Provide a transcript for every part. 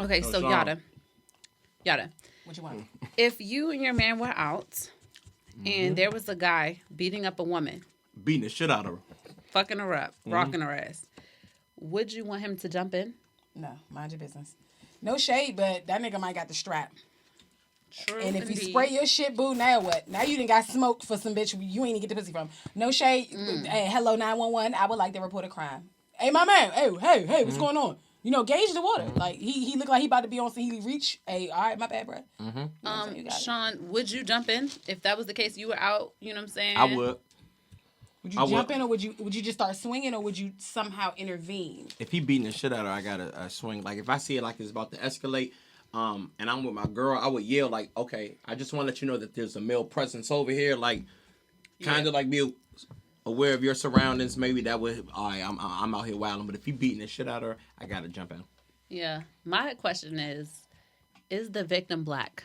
Okay, so Yatta. What you want? If you and your man were out and there was a guy beating up a woman, beating the shit out of her, fucking her up, rocking her ass, would you want him to jump in? No, mind your business. No shade, but that nigga might got the strap. True. And if you spray your shit, boo, now what? Now you done got smoked for some bitch you ain't even get the pussy from. No shade. Hey, hello 911. I would like to report a crime. Hey, my man. Hey, what's going on? You know, gauge the water. Like he looked like he about to be on some Healy Reach. Hey, all right, my bad, bro. Sean, would you jump in if that was the case? You were out. You know what I'm saying? I would. Would you jump in, or would you just start swinging, or would you somehow intervene? If he beating the shit out of her, I gotta swing. Like if I see it like it's about to escalate, and I'm with my girl, I would yell like, "Okay, I just want to let you know that there's a male presence over here." Like, kind of like be aware of your surroundings. Maybe that would. All right, I'm out here wilding. But if he beating the shit out of her, I gotta jump in. Yeah. My question is the victim black?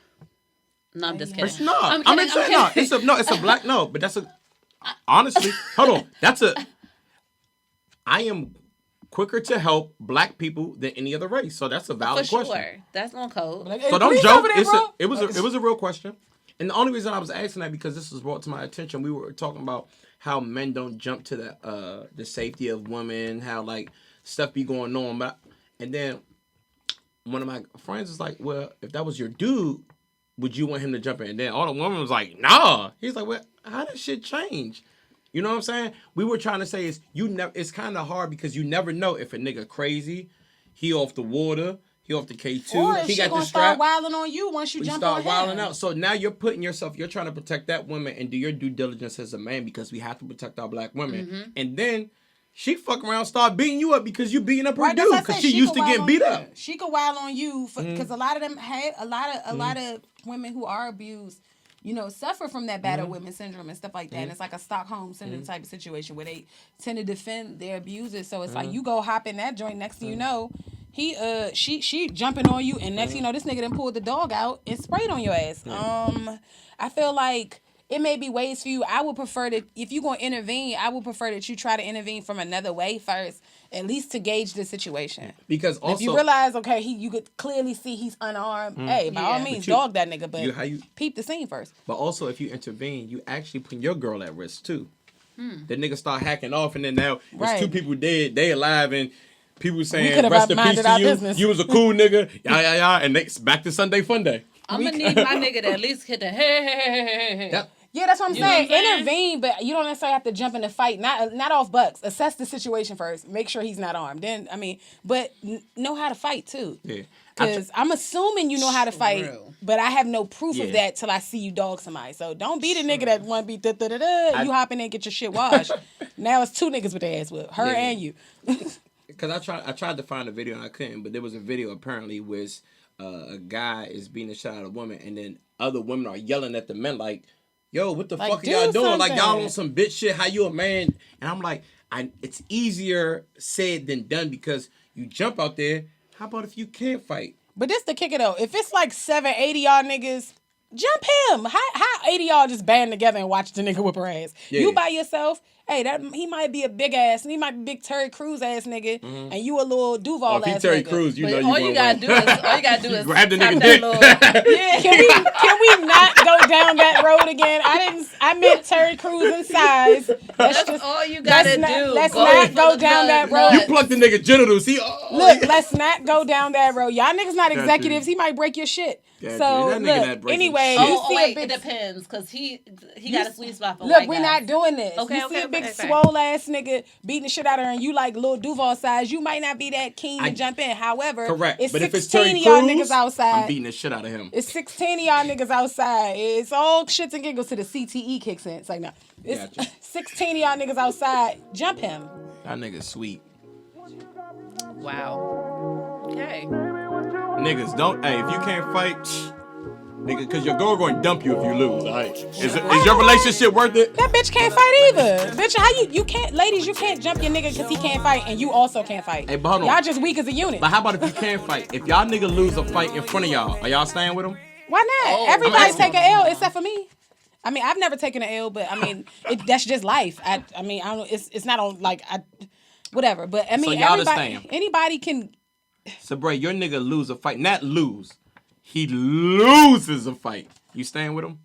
No, I'm just kidding. It's not. I'm saying no. It's a black no. But that's a. Honestly, hold on. I am quicker to help black people than any other race, so that's a valid question. Sure, that's on code. So don't joke. It was a real question, and the only reason I was asking that because this was brought to my attention. We were talking about how men don't jump to the safety of women, how like stuff be going on, and then one of my friends was like, "Well, if that was your dude, would you want him to jump in?" And then all the woman was like, "Nah." He's like, "Well, how does shit change?" You know what I'm saying? We were trying to say is it's kind of hard because you never know if a nigga crazy, he off the water, he off the K2, or if he got the strap. Start wilding on you once you jump on him. Start wilding out. So now you're trying to protect that woman and do your due diligence as a man because we have to protect our black women. Mm-hmm. And then she fuck around, start beating you up because you beating up her dude because she used to get beat up. She could wild on you because a lot of them had a lot of women who are abused. You know, suffer from that battered women syndrome and stuff like that. And it's like a Stockholm syndrome type of situation where they tend to defend their abusers. So it's like you go hop in that joint. Next thing you know, she jumping on you, and next thing you know, this nigga done pulled the dog out and sprayed on your ass. I feel like it may be ways for you. I would prefer that if you're gonna intervene, I would prefer that you try to intervene from another way first, at least to gauge the situation. Because also, if you realize, okay, you could clearly see he's unarmed. Hey, by all means, dog that nigga, but peep the scene first. But also, if you intervene, you actually put your girl at risk too. The nigga start hacking off, and then now there's two people dead, they alive, and people saying rest in peace to you. Business. You was a cool nigga, yeah, and they back to Sunday Fun Day. I'm gonna need my nigga to at least hit the hey. Yeah, that's what I'm saying. Intervene, but you don't necessarily have to jump in the fight. Not off bucks. Assess the situation first. Make sure he's not armed. Then, but know how to fight too. Yeah. Because I'm assuming you know how to fight, but I have no proof of that till I see you dog somebody. So don't be the nigga that want to be you hop in there and get your shit washed. Now it's two niggas with their ass whipped. Her and you. Because I tried to find a video and I couldn't, but there was a video apparently where a guy is beating the shit out of a woman, and then other women are yelling at the men like, "Yo, what the fuck are y'all doing? Something. Like, y'all on some bitch shit. How you a man?" And I'm like, it's easier said than done because you jump out there. How about if you can't fight? But this the kicker though. If it's like 7, 80 y'all niggas, jump him. How 80 y'all just band together and watch the nigga whip her ass? Yeah. You by yourself. Hey, he might be a big ass, and he might be big Terry Crews ass nigga, and you a little Duval ass Terry nigga. Crews, you know you all you gotta do is grab the nigga dick. Yeah, can we not go down that road again? I meant Terry Crews in size. That's just all you gotta do. Let's not go down that road. You pluck the nigga genitals. Look, let's not go down that road. Y'all niggas not executives. He might break your shit. So look, anyway, it depends because he got a sweet spot for look, we're not doing this. Okay, you see a big swole ass nigga beating the shit out of her, and you like little Duval size. You might not be that keen to jump in. However, correct. It's but 16 if it's Terry of y'all Crews, niggas outside. I'm beating the shit out of him. It's 16 of y'all niggas outside. It's all shits and giggles to the CTE kicks in. It's like no, it's 16 of y'all niggas outside. Jump him. That nigga's sweet. Wow. Okay. Niggas don't. Hey, if you can't fight, nigga, because your girl going to dump you if you lose. All right. Is your relationship worth it? That bitch can't fight either. Bitch, how you can't, ladies, you can't jump your nigga because he can't fight and you also can't fight. Hey, but hold on. Y'all just weak as a unit. But how about if you can't fight? If y'all nigga lose a fight in front of y'all, are y'all staying with him? Why not? Everybody take an L except for me. I mean, I've never taken an L, but I mean, that's just life. I mean, I don't. It's not on like whatever. But I mean, so y'all just staying. Anybody can Sabrae, your nigga lose a fight. Not lose. He loses a fight. You staying with him?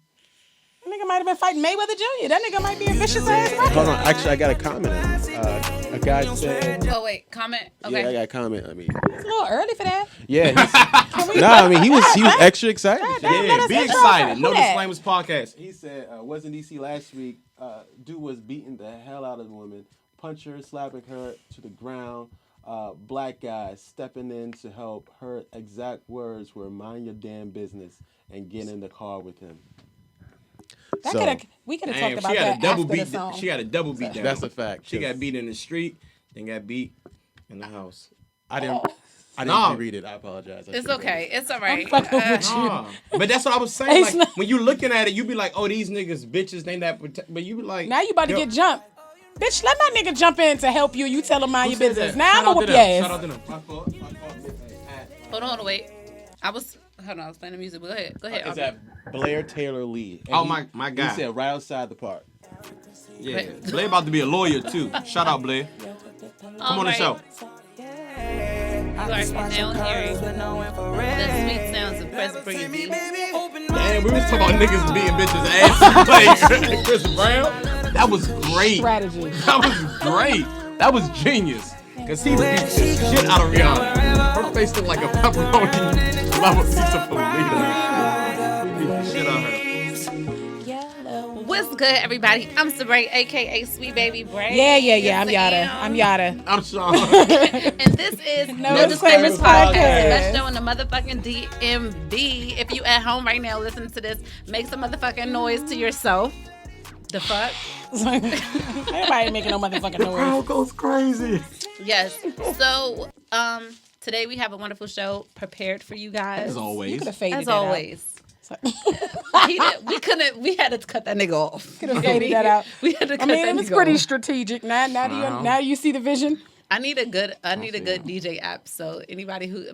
That nigga might have been fighting Mayweather Jr. That nigga might be a vicious ass fighter. Hold on. Actually, I got a comment on it. A guy said... Oh, wait. Comment? Okay. Yeah, I got a comment. I mean... It's a little early for that. Yeah. He was extra excited. Yeah, be excited. No Disclaimers Podcast. He said, was in D.C. last week. Dude was beating the hell out of the woman. Punching her, slapping her to the ground. Black guy stepping in to help. Her exact words were, "Mind your damn business," and get in the car with him. We could have talked about that after the song. She got a double beat down. That's a fact. She got beat in the street, then got beat in the house. I didn't read it. I apologize. It's okay. It's all right. I'm fucking with you. But that's what I was saying. Like, when you looking at it, you be like, "Oh, these niggas bitches, they not protect." But you be like, now you about to get jumped. Bitch, let my nigga jump in to help you. You tell him mind your business. That? Now I'm gonna whoop your ass. Shout out to them. Hold on, wait. I was playing the music. Go ahead. Is that Blair Taylor Lee? And my guy. He said right outside the park. Yeah, Blair about to be a lawyer too. Shout out, Blair. Come on the show. You are now hearing the sweet sounds of Press Bring Beat. Damn, we was talking about niggas beating bitches' ass. Like Chris Brown. That was great. Strategy. That was great. That was genius. Cause he beat the shit out of Rihanna. Her face looked like a pepperoni lava pizza burrito. He beat the shit out of her. What's good, everybody? I'm Sabrae, aka Sweet Baby Bray. Yeah. Yes, I'm Yatta. I'm Yatta. I'm Sean. And this is No Disclaimers Podcast. Best show in the motherfucking DMV. If you at home right now listening to this, make some motherfucking noise to yourself. The fuck? Everybody making no motherfucking noise. Crowd goes crazy. Yes. So, today we have a wonderful show prepared for you guys. As always. You could have faded As that always. We had to cut that nigga off. Could have faded that out. We had to cut that nigga off. It was pretty strategic. Now you see the vision. I need a good DJ app. So anybody who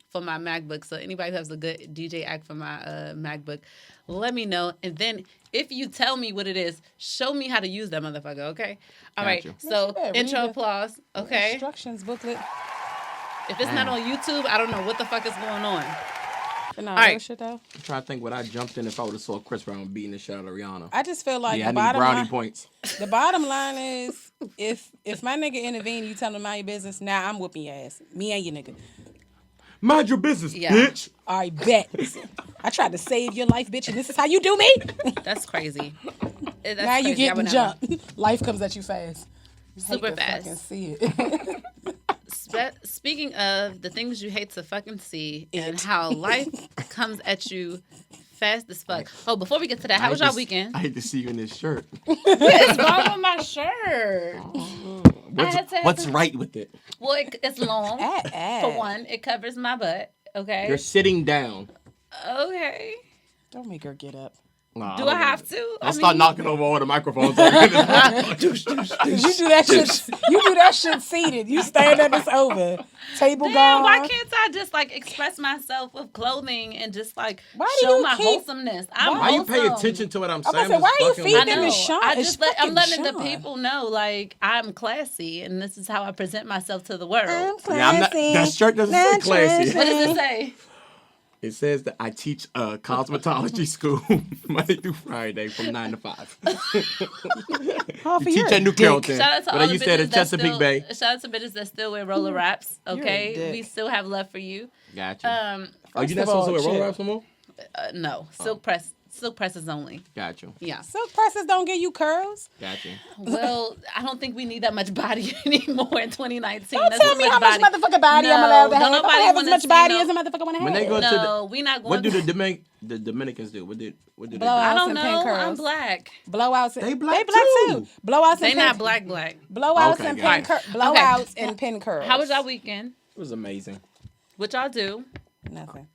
for my MacBook. So anybody who has a good DJ app for my MacBook, let me know. And then if you tell me what it is, show me how to use that motherfucker, okay? All right. So intro applause, okay? Instructions booklet. If it's not on YouTube, I don't know what the fuck is going on. But no, all right. shit though. I'm trying to think what I jumped in if I would have saw Chris Brown beating the shit out of Rihanna. I just feel like I need brownie points. The bottom line is if my nigga intervene, you tell him mind your business. Now I'm whooping your ass. Me and your nigga. Mind your business, bitch. All right, bet. I tried to save your life, bitch, and this is how you do me? That's crazy. Now you getting jumped. Life comes at you fast. Super fast. Fucking see it. Speaking of the things you hate to fucking see and how life comes at you fast as fuck. Oh, before we get to that, how was y'all weekend? I hate to see you in this shirt. What is wrong with my shirt? What's right with it? Well, it's long. For one, it covers my butt. Okay. You're sitting down. Okay. Don't make her get up. Nah, do I have to? I'll start knocking over all the microphones. You do that shit. You do that shit seated. You stand up, it's over. Table gone. Why can't I just like express myself with clothing and just like show my wholesomeness? Why you pay attention to what I'm saying? Why are you feeding the shot? I'm letting the people know like I'm classy and this is how I present myself to the world. I'm classy. That shirt doesn't say classy. What does it say? It says that I teach cosmetology school Monday through Friday from 9 to 5. You teach at New Carrollton. Shout out to all the you said at Chesapeake Bay. Shout out to bitches that still wear roller wraps. Okay, we still have love for you. Gotcha. You not supposed to wear roller wraps no more? No, silk presses only. Got you. Yeah. Silk presses don't give you curls. Got you. Well, I don't think we need that much body anymore in 2019. Don't tell me how much motherfucking body I'm allowed to have. I don't have as much body as a motherfucker want to have. When they go we not going. What do the Dominicans do? What do they do? I don't know. I'm black. Blowouts. They black too. Blowouts. They not black. Blowouts and pin curls. Blowouts and pin curls. How was y'all weekend? It was amazing. What y'all do? Nothing.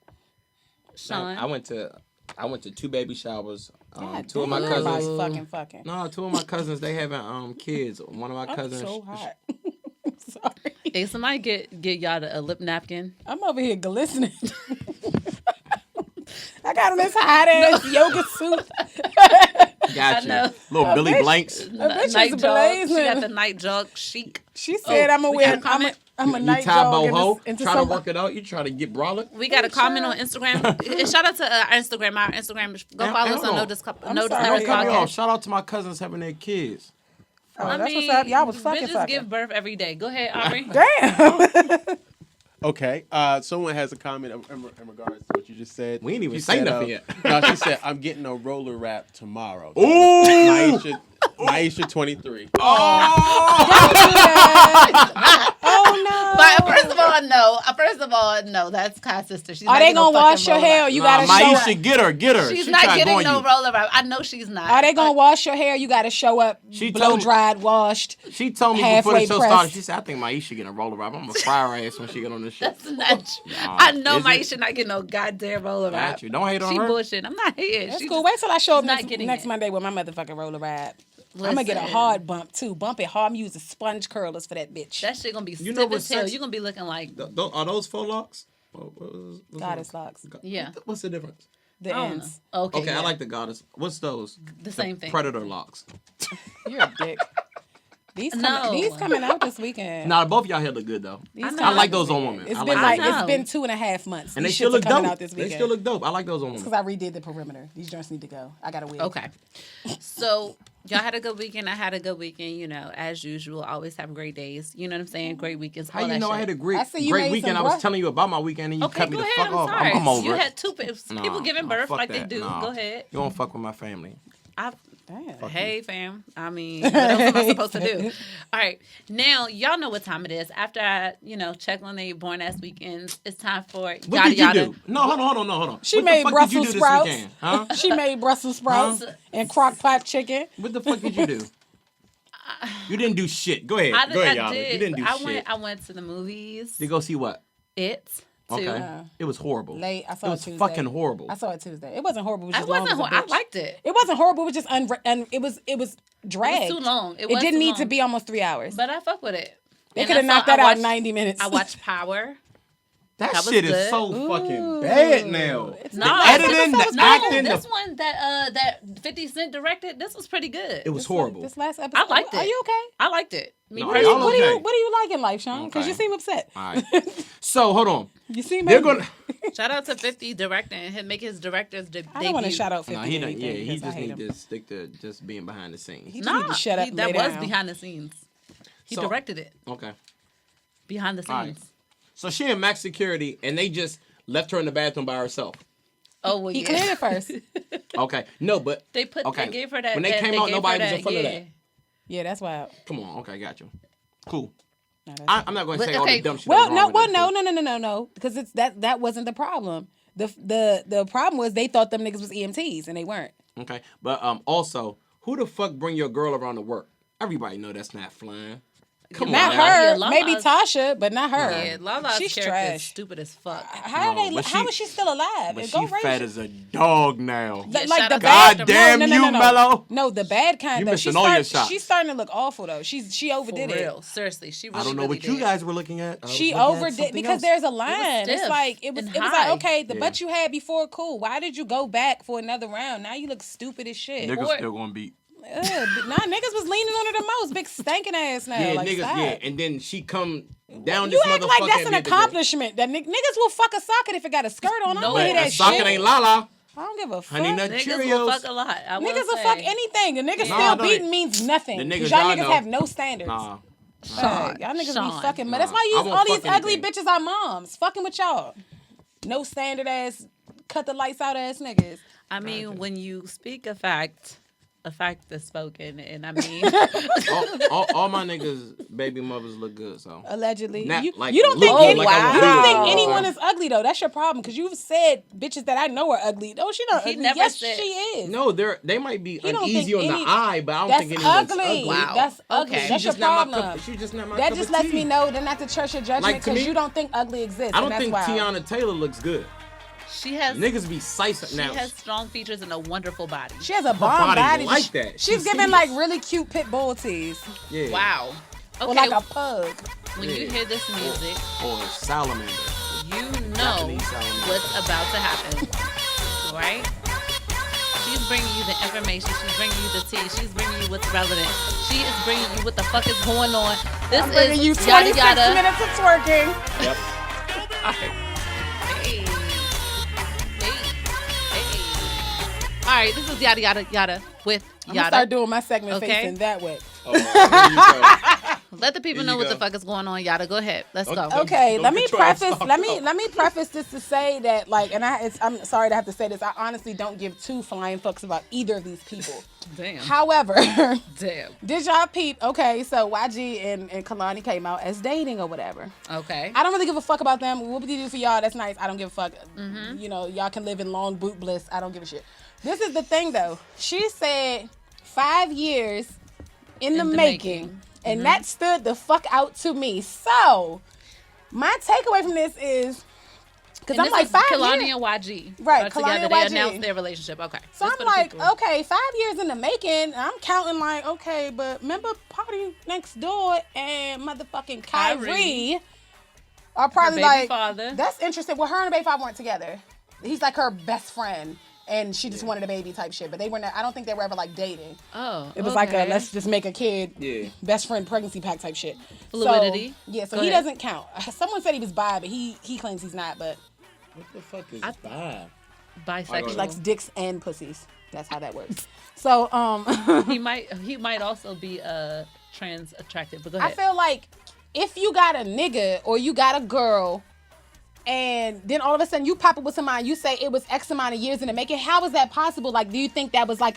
Sean. I went to 2 baby showers. Two of my cousins. Fucking. No, 2 of my cousins, they having kids. One of my cousins. I'm so hot. Sorry. Hey, somebody get y'all a lip napkin. I'm over here glistening. I got on this hot ass yoga suit. Gotcha. Little Billy Blanks. A bitch is blazing. She got the night jog chic. She said I'm gonna wear. I'm a you night tie dog boho, into try to some. work it out. You try to get brolic. We got a comment on Instagram. And shout out to our Instagram. Our Instagram. Go follow us on Notice sorry. Don't Harris cut me off. Podcast. Shout out to my cousins having their kids. Oh, I that's mean, what's up. Y'all was fucking. bitches give birth every day. Go ahead, Aubrey. Damn. Okay. Someone has a comment in regards to what you just said. We ain't even She say said, nothing yet. No, she said, I'm getting a roller wrap tomorrow. Ooh. Maisha 23. Oh no. But first of all, no. That's Kai's sister. She's Are not they getting no gonna wash fucking your roller hair? Or wrap. you gotta show Maisha, up. get her. She's She not tried getting going no you. roller wrap. I know she's not. Are they gonna wash your hair? You gotta show up. She blow told me- dried, washed. She told me before the halfway show pressed. started, she said, I think Maisha getting a roller wrap. I'm going to fry her ass when she get on this show. That's not true. I know is it? Maisha not getting no goddamn roller wrap. Got you. Don't hate on She her. bullshit. I'm not hating. That's She cool. just- Wait till I show up she's not next getting it. Monday with my motherfucking roller wrap. I'm gonna get a Listen. hard bump too. Bump it hard. I'm using sponge curlers for that bitch. That shit gonna be You stiff know as what's hell. sex- You're gonna be looking like Are those faux locks? What's Goddess that? locks. Yeah. What's the difference? The I don't ends. know. Okay, Okay, yeah. I like the goddess. What's those? The same thing. Predator locks. You're a dick. These No. coming out this weekend. Nah, both y'all hair look good though. These I know. I like those on women. It's I been like like those. it's been 2.5 months. And they These still shits look are coming dope. out this They weekend. still look dope. I like those on Because women. I redid the perimeter. These joints need to go. I got to wig. Okay. So y'all had a good weekend. I had a good weekend. You know, as usual, always have great days. You know what I'm saying? Great weekends. How all you that know I shit. had a I see you great made weekend? I some was rough- telling you about my weekend and you Okay, cut me go the ahead. fuck I'm off. sorry. I'm over You it. had people giving birth fuck like that. they do. Nah. Go ahead. You don't fuck with my family. Damn. Hey, fam. I mean, what else am I supposed to do? All right. Now, y'all know what time it is. After I, check on their born ass weekends, it's time for What yada did you yada. do? No, hold on. She What made the fuck Brussels did you do sprouts. this weekend? Huh? She made Brussels sprouts and crock pot chicken. What the fuck did you do? You didn't do shit. Go ahead. Go ahead, y'all. You didn't do shit. I went to the movies. You go see what? It. Too. Okay. It was horrible. Late. I saw It it was Tuesday. fucking horrible. I saw it Tuesday. It wasn't horrible. It was I just long wasn't. as a I bitch. liked it. It wasn't horrible. It was just it was dragged. It was too long. It It was didn't too need to long. be almost 3 hours. But I fuck with it. They And could have that's knocked all- that I out in watched- 90 minutes. I watched Power. That was shit is good. so fucking bad now. It's No, not- editing, the no, acting, this the- one that 50 Cent directed, this was pretty good. It was horrible. This last episode. I liked it. Are you okay? I liked it. Me No, personally. y'all What do okay. you like in life, Sean? Because Okay. you seem upset. All right. So hold on. You seem They're angry. gonna. Shout out to 50 directing and him make his director's debut. I don't want to shout out 50. No, he don't. anything Yeah, he because I just hate need him. to stick to just being behind the scenes. He just need to shut up and that lay was down. behind the scenes. He So- directed it Okay. behind the scenes. All right. So she in max security, and they just left her in the bathroom by herself. Oh well, He yeah. cleared it first. Okay. No, but They gave her that. When they that- came they out, gave nobody her was in front of that. Yeah, that's wild. come on. Okay, got you. Cool. No, that's I'm not going to But, say all the okay, dumb shit. Well, that was no, wrong with it. no, because it's that wasn't the problem. The problem was they thought them niggas was EMTs and they weren't. Okay, but also, who the fuck bring your girl around to work? Everybody know that's not flying. Come Not on, now. her, Yeah, maybe Lala's- Tasha, but not her. Yeah, Lala's She's character is trash. stupid as fuck. How No, are but how she- is she still alive? But And she go raise fat you. as a dog now. Yeah, Like shout the out to bad. God damn you, Mello. No, the bad kind You though. missing all your shots. She's starting to look awful though. She For overdid it. real, seriously, she really, I don't know really what you did. guys were looking at. I was She looking at overdid something because else. there's a line. stiff It's like it was and like high. okay, the Yeah. butt you had before, cool. Why did you go back for another round? Now you look stupid as shit. Niggas Or- still gonna beat. Ugh, nah, niggas was leaning on her the most. Big stinking ass now. Yeah, like, niggas. stop. Yeah, and then she come down You this act motherfucker. like that's and an be the girl. accomplishment. That niggas will fuck a socket if it got a skirt on. I don't No, hear But a that socket shit. ain't Lala. I don't give a fuck. Honey Nut Niggas will Cheerios. fuck a lot. I will Niggas will say. fuck anything. The niggas Nah, still don't beating they- means nothing. The niggas Because y'all y'all niggas know. have no standards. Nah. Fuck, y'all niggas Sean. be fucking. Nah, That's why I you won't all these fuck ugly anything. bitches are moms. Fucking with y'all. No standard ass, cut the lights out ass niggas. I mean, when you speak a fact is spoken, and I mean, all my niggas, baby mothers look good. So Allegedly. Not You, like you don't look think good, any, like I you don't would do think it. anyone is ugly though. That's your problem because you've said bitches that I know are ugly. No, she not He ugly. never Yes, said- she is. No, they might be don't uneasy think on any- the eye, but I don't That's think anyone's ugly. ugly. Wow. That's ugly. Okay. That's your just not my problem. cup. She's just not my That cup just of lets tea. me know they're not to trust your judgment Like, to because me- you don't think ugly exists. I and don't that's think wild. Tiana Taylor looks good. she has Niggas be slicing she now. has strong features and a wonderful body. She has a bomb body body. like that. She's giving like really cute pit bull tease. Yeah. Wow. Okay, Or like a pug. when you Yeah. hear this music, Or salamander. you know Japanese salamander. what's about to happen, right? She's bringing you the information. She's bringing you the tea. She's bringing you what's relevant. She is bringing you what the fuck is going on This I'm bringing you is 26 Yatta. minutes of twerking. Yep. Hey. All right, this is Yatta with I'm gonna start doing my segment Okay. facing that way. Oh, there you go. Let the people There know you what go. the fuck is going on, Yatta. Go ahead. Let's go. Okay, Don't let me get your ass preface. stomped Let me preface this to say that, like, and I'm sorry to have to say this. I honestly don't give two flying fucks about either of these people. Damn. However, Damn. did y'all peep? Okay, so YG and Kalani came out as dating or whatever. Okay. I don't really give a fuck about them. What would you do for y'all? That's nice. I don't give a fuck. You know, y'all can live in long boot bliss. I don't give a shit. This is the thing, though. She said 5 years in the making. And that stood the fuck out to me. So, my takeaway from this is, because I'm like, 5 Kalani years. and YG. Right, are Kalani together. and They YG. announced their relationship. Okay. So Just I'm for the like, people. okay, 5 years in the making. I'm counting like, okay, but remember Party Next Door and motherfucking Kyrie are probably baby like, father. that's interesting. Well, her and the baby father weren't together. He's like her best friend. And she just wanted a baby type shit. But they were not, I don't think they were ever like dating. Oh, It was like a okay. let's just make a kid, Yeah. best friend pregnancy pack type shit. Fluidity. So, yeah, so Go he ahead. doesn't count. Someone said he was bi, but he claims he's not. But What the fuck is vibe? bisexual. he likes dicks and pussies. That's how that works. So he might also be trans attractive. But go I ahead. feel like if you got a nigga or you got a girl, and then all of a sudden you pop up with somebody, you say it was X amount of years in the making. How is that possible? Like, do you think that was like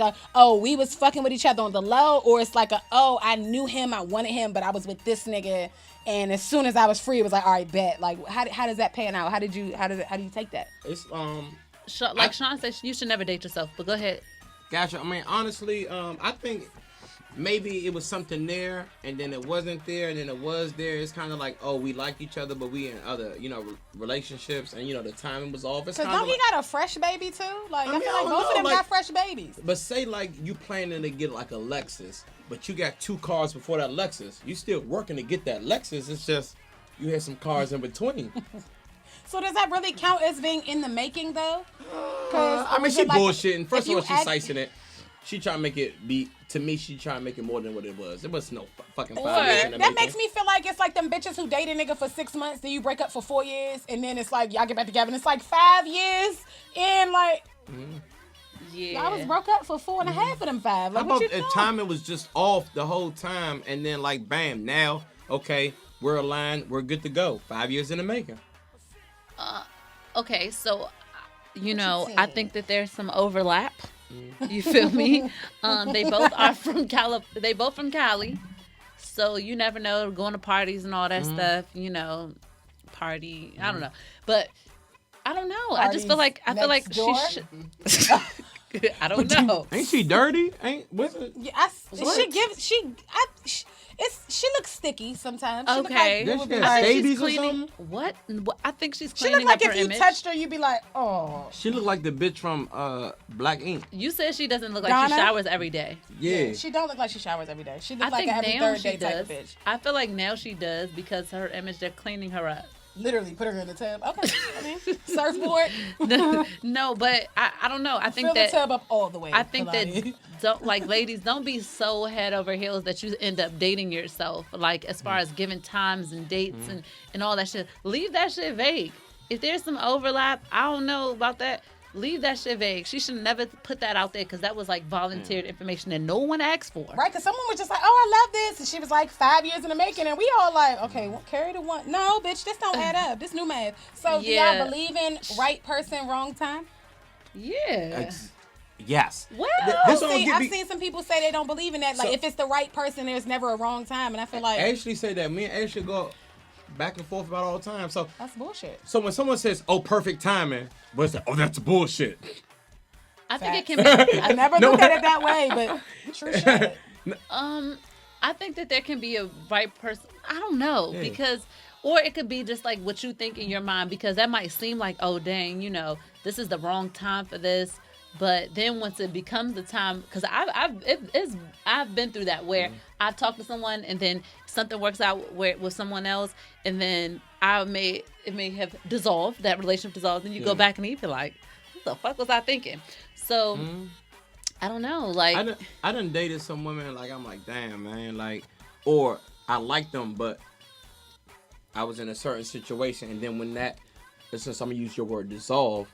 we was fucking with each other on the low, or it's like I knew him, I wanted him, but I was with this nigga, and as soon as I was free, it was like, all right, bet. Like, how does that pan out? How do you take that? It's Like Sean said, you should never date yourself. But go ahead. Gotcha. I mean, honestly, I think maybe it was something there, and then it wasn't there, and then it was there. It's kind of like, oh, we like each other, but we in other, relationships, and the timing was off. It's Cause kind don't of he got a fresh baby too? Like, I mean, feel I like don't both of know, them like- got fresh babies. But say like you planning to get like a Lexus, but you got 2 cars before that Lexus. You still working to get that Lexus. It's just you had some cars in between. So does that really count as being in the making though? I mean, was she it like- bullshitting. First if of all, you she's act- slicing it. She trying to make it be. To me, she trying to make it more than what it was. It was no fucking 5 years in the That making. makes me feel like it's like them bitches who date a nigga for 6 months, then you break up for 4 years, and then it's like y'all get back together, and it's like 5 years in, like Yeah. y'all was broke up for 4.5 of them 5. Like, How what about you the doing? timing was just off the whole time, and then like bam, now okay, we're aligned, we're good to go. 5 years in the making. Okay, so I saying? think that there's some overlap. You feel me? They both are from They both from Cali, so you never know. Going to parties and all that stuff. Party. I don't know, but I don't know. I just feel like next door? she should. I don't know. Ain't she dirty? What's it? Yeah, What? she looks sticky sometimes. She look Okay. like, Does it would she be have like, scabies or cleaning. something? What? I think she's she cleaning look like up if her you image. touched her, you'd be like, oh. She looked like the bitch from Black Ink. You said she doesn't look like Donna? she showers every day. Yeah. She don't look like she showers every day. She I looks like think an every now third she day type does. of bitch. I feel like now she does because her image, they're cleaning her up. Literally put her in the tub. Okay. I mean, surfboard. No, but I don't know. I think Fill that the tub up all the way. I think Kalani. that ladies, don't be so head over heels that you end up dating yourself. Like as far as giving times and dates and all that shit. Leave that shit vague. If there's some overlap, I don't know about that. Leave that shit vague. She should never put that out there because that was like volunteered information that no one asked for. Right, because someone was just like, oh, I love this. And she was like 5 years in the making. And we all like, okay, well, carry the one. No, bitch, this don't add up. This new math. So do Yeah. y'all believe in right person, wrong time? Yeah. Yes. Well, This don't See, get I've me- seen some people say they don't believe in that. Like, So- if it's the right person, there's never a wrong time. And I feel like Ashley said that. Me and Ashley go back and forth about it all the time. So that's bullshit. when someone says, "Oh, perfect timing," but it's like, "Oh, that's bullshit." I think it Facts. can be. I never looked at it that way, but true shit. I think that there can be a right person. I don't know because, or it could be just like what you think in your mind because that might seem like, oh dang, this is the wrong time for this. But then once it becomes the time, because I've been through that where I've talked to someone and then something works out with someone else, and then it may have dissolved, that relationship dissolved, and you go back and you feel like, what the fuck was I thinking? So I don't know, like I done dated some women like I'm like, damn man, like, or I liked them, but I was in a certain situation, and then when that, since I'm gonna use your word, dissolve,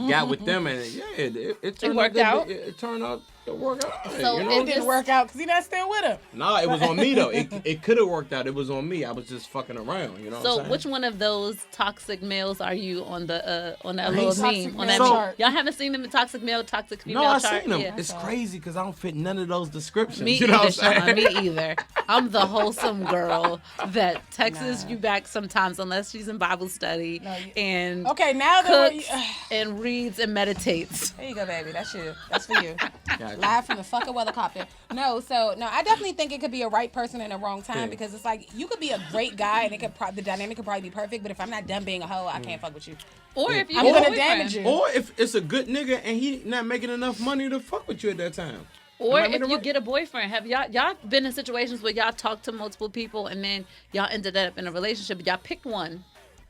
got with them, and it turned worked out. It turned out to work out. So you know? It didn't work out because he's not still with him. Nah, it was on me though. It could have worked out. It was on me. I was just fucking around. You know. So what I'm saying? which one of those toxic males are you on that little Toxic meme on male that chart. Y'all haven't seen them in toxic male, toxic female No, I chart? seen them. Yeah. It's crazy because I don't fit none of those descriptions. Me you know either, what I'm saying? Shauna, me either. I'm the wholesome girl that texts you back sometimes unless she's in Bible study and Okay, now that cooks and reads and meditates. there you go, baby. That's you. That's for you. Gotcha. Live from the fucking helicopter. No, I definitely think it could be a right person in the wrong time because it's like you could be a great guy and it could the dynamic could probably be perfect, but if I'm not done being a hoe, I can't fuck with you. Or if you I'm gonna damage you. Or if it's a good nigga and he not making enough money to fuck with you at that time. Or Am I if you get a boyfriend, have y'all been in situations where y'all talked to multiple people and then y'all ended up in a relationship, y'all picked one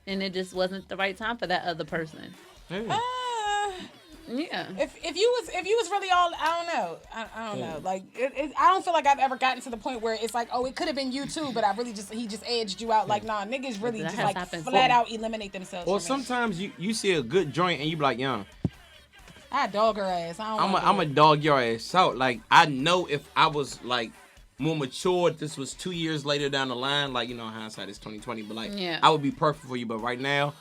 and it just wasn't the right time for that other person? Hey. Yeah. If you was really all, I don't know. I don't know. Like I don't feel like I've ever gotten to the point where it's like, oh, it could have been you too, but he just edged you out. Like, nah, niggas really That just has like happened. flat out eliminate themselves. Or from me. sometimes you see a good joint and you be like, young, I dog her ass. I don't I'm a dog your ass out. Like, I know if I was like more mature, this was 2 years later down the line, like, you know, hindsight is 2020, but like I would be perfect for you. But right now,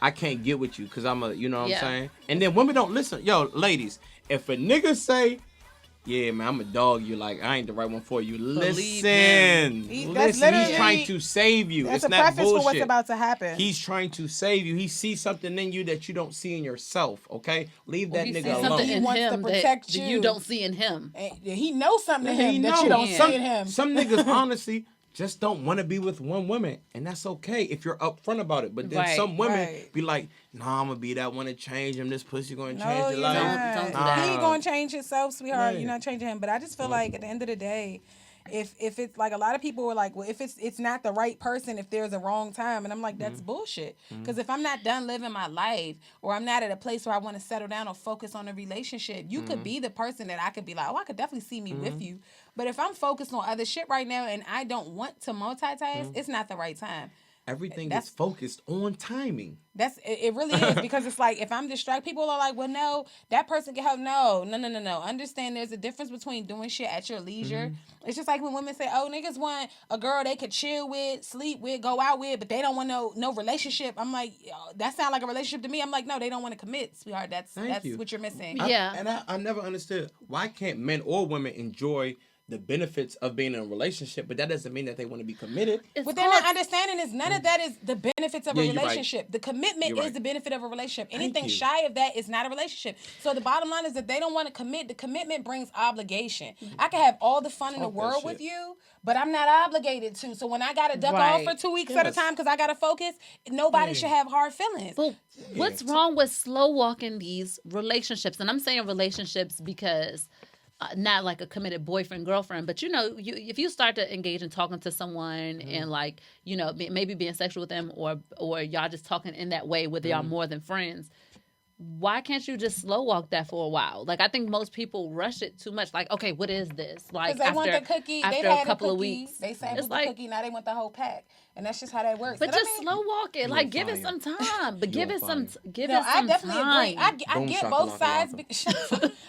I can't get with you because I'm a, you know what I'm saying? And then women don't listen. Yo, ladies, if a nigga say, yeah, man, I'm a dog, you like, I ain't the right one for you. Listen. He's trying to save you. That's it's a not preface bullshit. for what's about to happen. He's trying to save you. He sees something in you that you don't see in yourself, okay? Leave that nigga alone. Something He in wants to him protect that you. you don't see in him. And he knows something in He him that know. you don't see in him. Some niggas, honestly, just don't want to be with one woman, and that's okay if you're upfront about it. But then some women be like, "Nah, I'm gonna be that one to change him. This pussy gonna change your life." Don't do that. He gonna change himself, sweetheart. Yeah. You're not changing him. But I just feel like at the end of the day, if it's like a lot of people were like, well, if it's not the right person, if there's a wrong time, and I'm like, that's bullshit. Because if I'm not done living my life, or I'm not at a place where I want to settle down or focus on a relationship, you could be the person that I could be like, oh, I could definitely see me with you. But if I'm focused on other shit right now and I don't want to multitask, it's not the right time. Everything is focused on timing. It really is because it's like if I'm distracted, people are like, well, no, that person can help. No. Understand there's a difference between doing shit at your leisure. It's just like when women say, oh, niggas want a girl they could chill with, sleep with, go out with, but they don't want no relationship. I'm like, that sounds like a relationship to me. I'm like, no, they don't want to commit, sweetheart. That's what you're missing. I never understood why can't men or women enjoy the benefits of being in a relationship, but that doesn't mean that they want to be committed. What they're not understanding is none of that is the benefits of a you're relationship. right. The commitment You're is right. the benefit of a relationship. Thank Anything you. shy of that is not a relationship. So the bottom line is that they don't want to commit. The commitment brings obligation. I can have all the fun in the world with you, but I'm not obligated to. So when I got to duck off for 2 weeks at a time because I got to focus, nobody should have hard feelings. But what's wrong with slow walking these relationships? And I'm saying relationships because not like a committed boyfriend, girlfriend, but if you start to engage in talking to someone and like, maybe being sexual with them or y'all just talking in that way with y'all more than friends, why can't you just slow walk that for a while? Like, I think most people rush it too much. Like, okay, what is this? Like, they want the cookie. After They've had a couple the of cookie. weeks, They sampled the cookie. Now they want the whole pack. And that's just how that works. But just slow walk it. Like, give it some time. But give it some time. I definitely agree. I get both sides.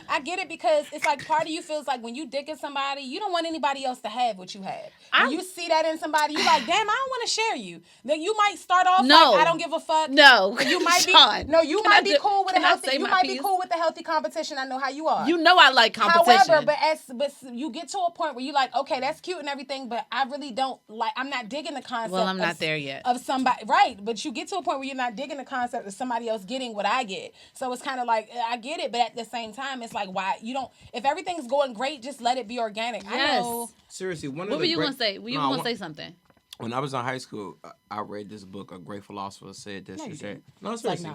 I get it because it's like part of you feels like when you digging somebody, you don't want anybody else to have what you have. When you see that in somebody, you like, damn, I don't want to share you. Then you might start off like, I don't give a fuck. No, you might be. No, you might be cool with a healthy. You might be cool with the healthy competition. I know how you are. You know I like competition. However, but you get to a point where you like, okay, that's cute and everything, but I really don't like. I'm not digging the concept. Well, I'm not there yet. Of somebody, right? But you get to a point where you're not digging the concept of somebody else getting what I get. So it's kind of like I get it, but at the same time, it's like why you don't. If everything's going great, just let it be organic. Yes. I know. Seriously, what were you gonna say? Were you gonna say something? When I was in high school, I read this book. A great philosopher said this. He said, "No, Like, seriously."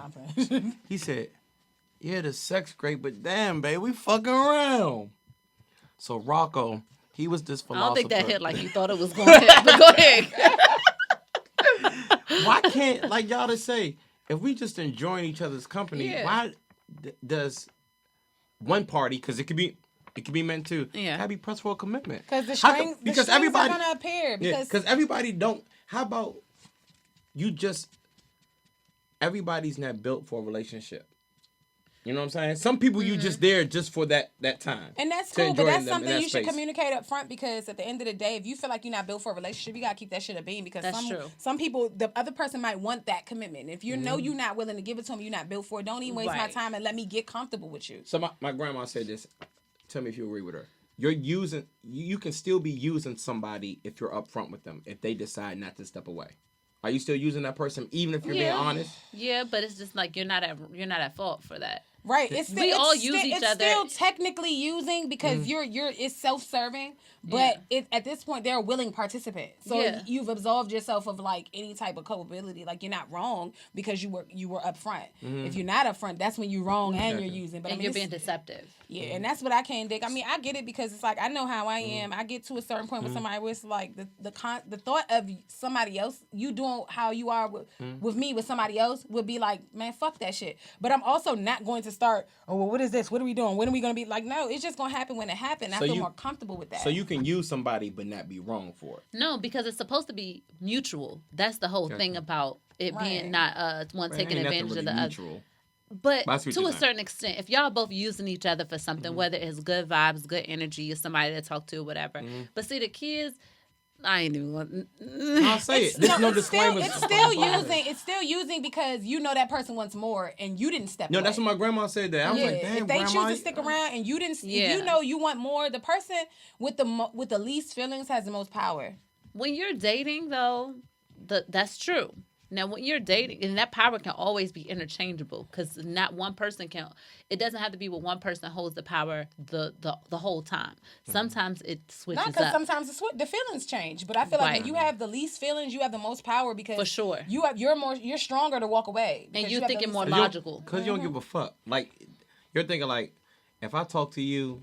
nah, He said, "Yeah, the sex great, but damn, babe, we fucking around." So Rocco, he was this philosopher. I don't think that hit like you thought it was going to hit, but go ahead. Why can't, like y'all to say, if we just enjoying each other's company, why does one party, because it could be It can be men too. Yeah. Gotta be pressed for a commitment. Because the strings are gonna appear. Because everybody don't. How about you just? Everybody's not built for a relationship. You know what I'm saying? Some people you just there just for that time. And that's cool, but that's something you should communicate up front, because at the end of the day, if you feel like you're not built for a relationship, you gotta keep that shit a beam, because some people, the other person might want that commitment. If you know you're not willing to give it to them, you're not built for it, don't even waste my time and let me get comfortable with you. So my grandma said this. Tell me if you agree with her. You can still be using somebody if you're upfront with them, if they decide not to step away. Are you still using that person even if you're being honest? Yeah, but it's just like you're not at fault for that. Right. We all use each other. It's still technically using, because it's self-serving, but at this point they're a willing participant. So you've absolved yourself of like any type of culpability. Like, you're not wrong because you were upfront. If you're not upfront, that's when you're wrong and you're using. But you're being deceptive. Yeah, and that's what I can't dig. I mean, I get it, because it's like I know how I am. I get to a certain point with somebody where it's like the thought of somebody else, you doing how you are with me with somebody else would be like, man, fuck that shit. But I'm also not going to start, oh, well, what is this? What are we doing? When are we going to be? Like, no, it's just going to happen when it happens. I feel more comfortable with that. So you can use somebody but not be wrong for it. No, because it's supposed to be mutual. That's the whole thing about it being not one taking advantage of the other. But to a certain extent, if y'all both using each other for something, whether it's good vibes, good energy, or somebody to talk to, or whatever. But see, the kids, I ain't even going. I'll say it. There's no disclaimers. It's still using because you know that person wants more, and you didn't step away. No, that's what my grandma said. That I was like, damn, if they grandma, choose to stick around and you didn't, you know you want more. The person with the least feelings has the most power. When you're dating, though, that's true. Now, when you're dating, and that power can always be interchangeable, because not one person can. It doesn't have to be where one person holds the power the whole time. Sometimes it switches up. Not because sometimes the feelings change, but I feel like when you have the least feelings, you have the most power, because for sure you're stronger to walk away, and you're thinking more logical because you don't give a fuck. Like, you're thinking like, if I talk to you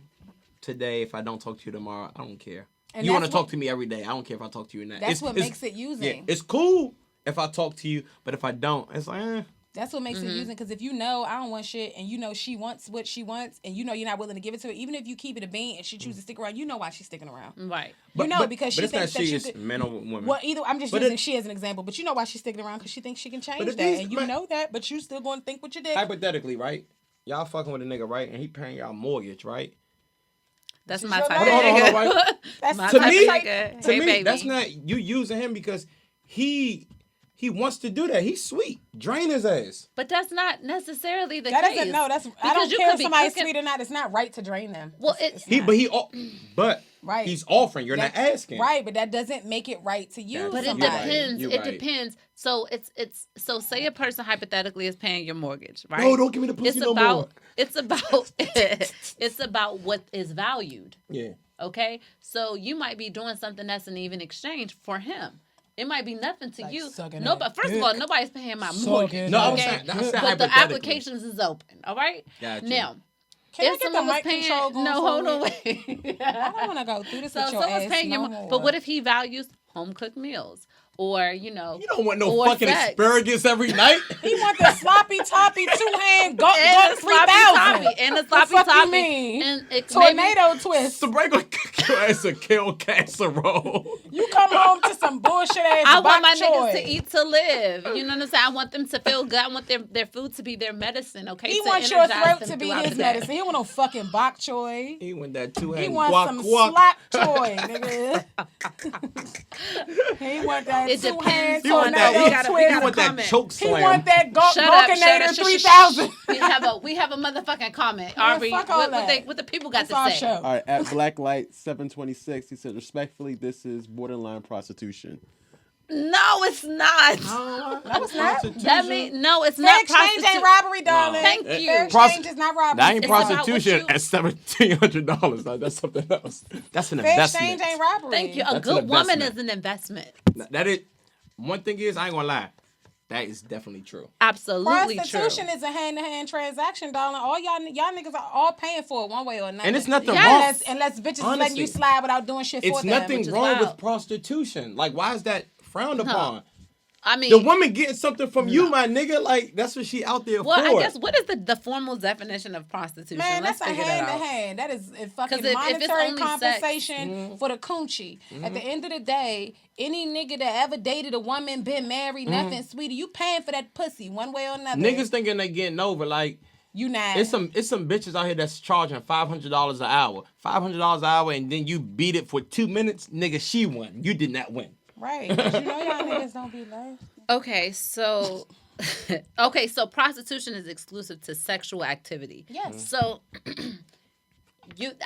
today, if I don't talk to you tomorrow, I don't care. And you want to talk to me every day. I don't care if I talk to you or not. That's what makes it using. Yeah, it's cool if I talk to you, but if I don't, it's like, That's what makes it using, because if you know I don't want shit, and you know she wants what she wants, and you know you're not willing to give it to her, even if you keep it a bean and she chooses to stick around, you know why she's sticking around. Right. Because she thinks that she could, men or women. Well, I'm just using she as an example, but you know why she's sticking around, because she thinks she can change that, and you know that, but you still going to think what you did. Hypothetically, right? Y'all fucking with a nigga, right? And he paying y'all mortgage, right? That's my type of nigga. Right? That's my type of nigga. To me, that's not you using him because he wants to do that. He's sweet. Drain his ass. But that's not necessarily the case. I don't care if somebody's sweet or not. It's not right to drain them. Well, he's offering. You're not asking. Right, but that doesn't make it right to you. But it depends. Depends. So so say a person hypothetically is paying your mortgage, right? No, don't give me the pussy no more. It's about what is valued. Yeah. Okay? So you might be doing something that's an even exchange for him. It might be nothing to you. No, but first of all, nobody's paying my mortgage. No, okay? But the applications is open. All right. Gotcha. Now, can I get the mic control going? No, hold on, wait. I don't want to go through this with your ass paying no more. But what if he values home cooked meals? Or, you don't want no fucking asparagus every night. He want the sloppy toppy 2-hand go 3,000. And the sloppy toppy. Mean? And tornado twist. Sabrae gonna kick your ass a kale casserole. You come home to some bullshit ass I want my niggas to eat to live. You know what I'm saying? I want them to feel good. I want their food to be their medicine, okay? He wants your throat to be his medicine. He want no fucking bok choy. He want that 2-hand He wants some slap choy, nigga. He want that. It depends on that. He want that choke slam. He want that Gawkinator 3000. We have a motherfucking comment. Aubrey, what the people got to say. All right, at Blacklight 726, he said, respectfully, this is borderline prostitution. No, it's not. No, it's not. That mean, no, it's not. Fair exchange ain't robbery, darling. Thank you. Fair exchange is not robbery. That ain't prostitution at $1,700. That's something else. That's an investment. Fair exchange ain't robbery. Thank you. A good woman is an investment. That is. One thing is, I ain't gonna lie. That is definitely true. Absolutely Prostitution true. is a hand-to-hand transaction, darling. All y'all niggas are all paying for it one way or another. And it's nothing wrong. Unless bitches is letting you slide without doing shit for them. It's nothing wrong with prostitution. Like, why is that frowned upon? I mean, the woman getting something from you, my nigga. Like that's what she out there for. Well, I guess what is the formal definition of prostitution? Man, Let's that's a figure hand that to out. hand. That is a fucking if it's monetary only compensation for the coochie. At the end of the day, any nigga that ever dated a woman, been married, nothing, sweetie, you paying for that pussy one way or another. Niggas thinking they getting over. Like you not. It's some bitches out here that's charging $500 an hour. $500 an hour, and then you beat it for 2 minutes, nigga. She won. You did not win. Right. But you know y'all niggas don't be last. Okay, so prostitution is exclusive to sexual activity. Yes. So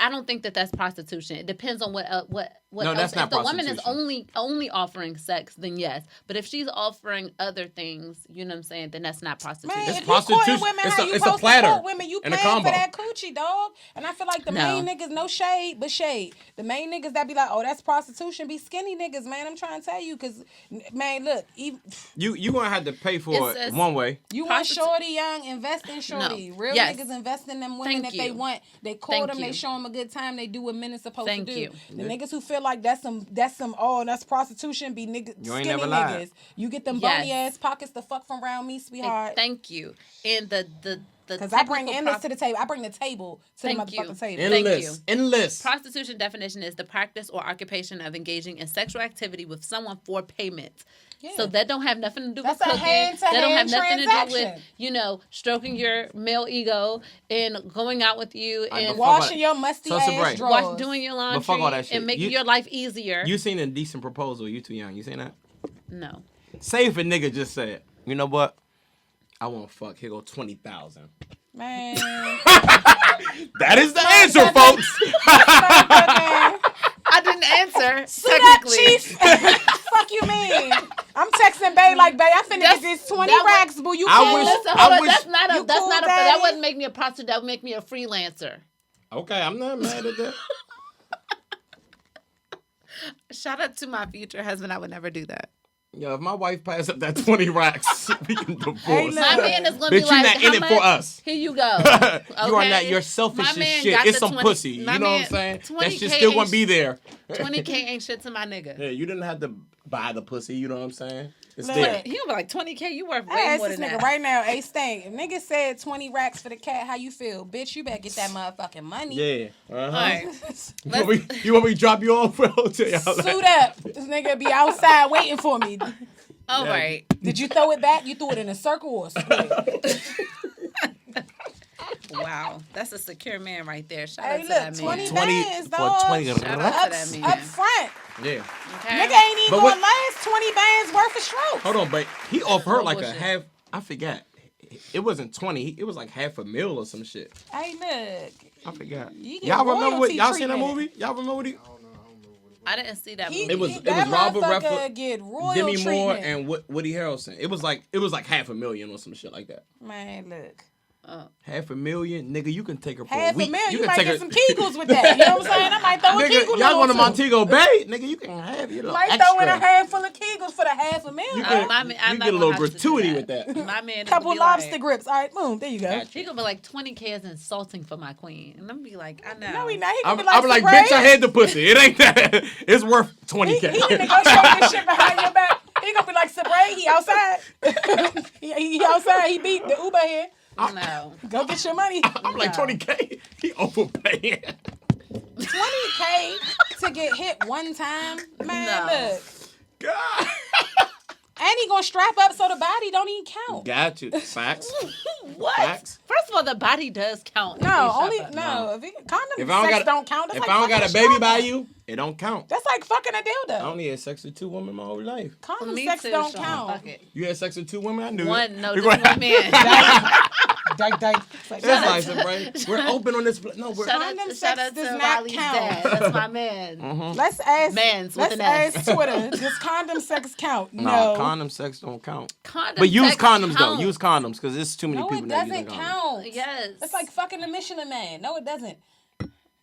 I don't think that's prostitution. It depends on what No, else. that's not if the woman is prostitution. only offering sex, then yes. But if she's offering other things, you know what I'm saying, then that's not prostitution. Man, It's if you courting prostitution. women, It's how a- you it's a supposed to platter court women, you and a paying combo. for that coochie, dog. And I feel like the No. main niggas, no shade, but shade. The main niggas that be like, oh, that's prostitution, be skinny niggas, man. I'm trying to tell you, because, man, look, even, You gonna have to pay for It it says- one way. you want shorty young, invest in shorty. No. Real Yes. niggas invest in them women Thank that they you. want. They court Thank them, you. they show them a good time, they do what men are supposed Thank to do. you. The niggas who feel like that's prostitution be niggas, You ain't skinny never lied. niggas. You get them Yes. bony ass pockets the fuck from around me, sweetheart. Thank you. And the Because I bring technical endless to the table. I bring the table to Thank the you. motherfucking table. Thank Endless. you. Endless. Prostitution definition is the practice or occupation of engaging in sexual activity with someone for payment. Yeah. So that don't have nothing to do That's with a cooking. hand-to-hand That don't have nothing to do transaction. with, stroking your male ego and going out with you Right, and but fuck Washing your musty So, ass Sabrae. drawers. doing your But fuck laundry all that shit. and making You- your life easier. You seen a decent proposal. You too young. You seen that? No. Say if a nigga just said, you know what? I want to fuck. Here go 20,000. Man. That is the answer, folks. I didn't answer. See that, technically. Chief? Fuck you mean? I'm texting Bae like, Bae, I finna get this 20 that racks, boo. You I cool? wish- Listen, I hold on. wish- That's not You a. That's cool, not a. daddy? That wouldn't make me a prostitute. That would make me a freelancer. Okay, I'm not mad at that. Shout out to my future husband. I would never do that. Yo, if my wife passed up that 20 racks, we can divorce. Hey, My look. man is gonna Bitch, be like, you're not how in it much? for us. Here you go. You are Okay? not. You're selfish My as man shit. got It's the some 20 pussy. You my know what I'm man- saying? 20K That shit still ain't won't be there. 20K ain't shit to my nigga. Yeah, you didn't have to buy the pussy. You know what I'm saying? It's Look. there. He gonna be like 20K. You worth I way asked more this than nigga that. right now, A Stank. If nigga said 20 racks for the cat, how you feel? Bitch, you better get that motherfucking money. Yeah. All right. You want me to drop you off? I'll tell y'all that. Suit up. This nigga be outside waiting for me. All right. Did you throw it back? You threw it in a circle or a square? Wow, that's a secure man right there. Shout out Hey, to look, that 20 man. 20 bands, for dog. 20 Shout out to that man. Up front. Yeah. Okay? Nigga ain't even But gonna what- last 20 bands worth of strokes. Hold on, but he offered her No like bullshit. a half. I forgot. It wasn't 20. It was like half a mil or some shit. Hey, look. I forgot. You get Y'all remember what? royalty Y'all seen that treatment. movie? Y'all remember what he? I didn't see that He, movie. It was- he, it that was Robert motherfucker Redford, get royal Demi Moore treatment. and Woody Harrelson. It was like $500,000 or some shit like that. Man, look. $500,000, nigga. You can take her for Half a week. a million. You can might take get her. some Kegels with that. You know what I'm saying? I might throw a Nigga, Kegel y'all going to too. Montego Bay, nigga? You can have your little Might extra. throw in a handful of Kegels for the $500,000. You can, my man- I'm you not get a gonna little have to do gratuity that. with that. My man is Couple gonna be lobster like, grips. All right, boom. There you go. he gonna be like 20K is insulting for my queen, and I'm gonna be like, I know. No, he not. He I'm gonna be like, like, bitch, I Sabrae, had the pussy. It ain't that. It's worth He 20K. can negotiate this shit behind your back. He gonna be like, Sabrae, he outside. he outside. He beat the Uber here. No. Go get your money. I'm like 20K. He overpaying. 20K to get hit one time, man. No. Look, God. and he gonna strap up so the body don't even count. Got you. Facts. What? Facts. First of all, the body does count. No, if only you shop no. If condom If I don't sex got, don't count. That's if like I don't got a fucking baby strap by up. you, it don't count. That's like fucking a I dildo. only had sex with 2 women my whole life. Condom Me sex too, don't Sean. count. Fuck it. You had sex with 2 women? I knew One, it. no, We just gonna- one man. Dyke, dyke. That's nice, right? We're open on this. No, we're. Shout Condom out, sex shout out does to not Riley's count. dad. That's my man. Let's ask. Mans with let's an S. ask Twitter. Does condom sex count? Nah, No. condom sex don't count. Condom But use sex condoms count. though. Use condoms because there's too many No, people it that doesn't using condoms. count. Yes. That's like fucking the Michelin Man. No, it doesn't.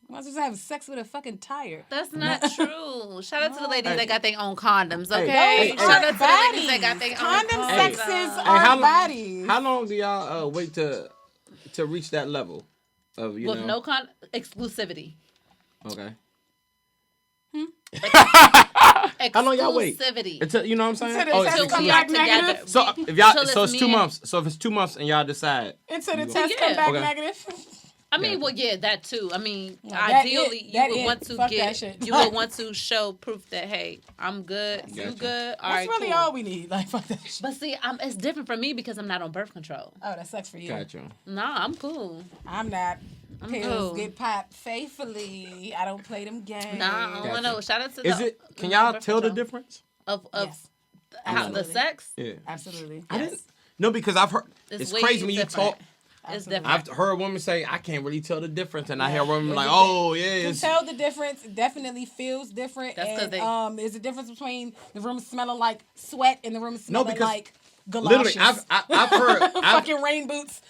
You want to have sex with a fucking tire. That's not true. Shout out to the ladies Hey. that got their own condoms, Hey, okay? hey, Shout out to Aren't the ladies that got bodies. their own Condom condoms. sexes Hey, are bodies. How long do y'all wait to reach that level of you With know? no exclusivity. Okay. How long y'all wait? Exclusivity. Until, you know what I'm saying? Until the it's test come we back are together. negative. So if y'all, Until so it's me 2 and- months. So if it's 2 months and y'all decide, Until the you go. test come Yeah. back Okay. negative. I mean, well, yeah, that too. I mean, that ideally, it. That you would it. want to Fuck that get, shit. you would want to show proof that, hey, I'm good, you Gotcha. good, all That's right, really cool. all we need. Like, fuck that shit. But see, it's different for me because I'm not on birth control. Oh, that sucks for you. Gotcha. Nah, I'm cool. I'm not. I'm Pills cool. get popped faithfully. I don't play them games. Nah, I don't Gotcha. know. Shout out to Is the, it? Can y'all birth tell the control. difference? of Yes. how the Absolutely. sex? Yeah. Absolutely. I Yes. didn't. No, because I've heard. It's way crazy when you different. talk. It's Absolutely. different. I've heard women say, I can't really tell the difference. And I hear Yeah. women It's like, a oh, yeah. You can It's, tell the difference. It definitely feels different. That's 'cause and they- there's a difference between the room smelling like sweat and the room smelling because like literally, galoshes. I've heard. Fucking rain boots.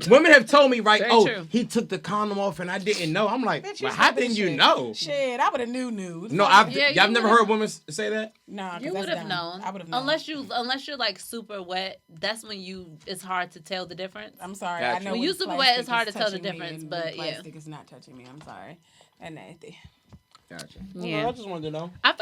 Women have told me, right, Very true. he took the condom off and I didn't know. I'm like, Bitch, well, how stupid didn't as you shit. know? Shit, I would have knew. No, Yeah, y'all you never would've- heard women say that? Nah, 'cause You that's would have dumb. known. I would have known. Unless you're like super wet, that's when it's hard to tell the difference. I'm sorry. Gotcha. I know When when you super wet, plastic it's hard is to tell the touching me difference, and but when yeah. plastic is not touching me. I'm sorry. And nasty. Gotcha. Yeah. I just wanted to know. I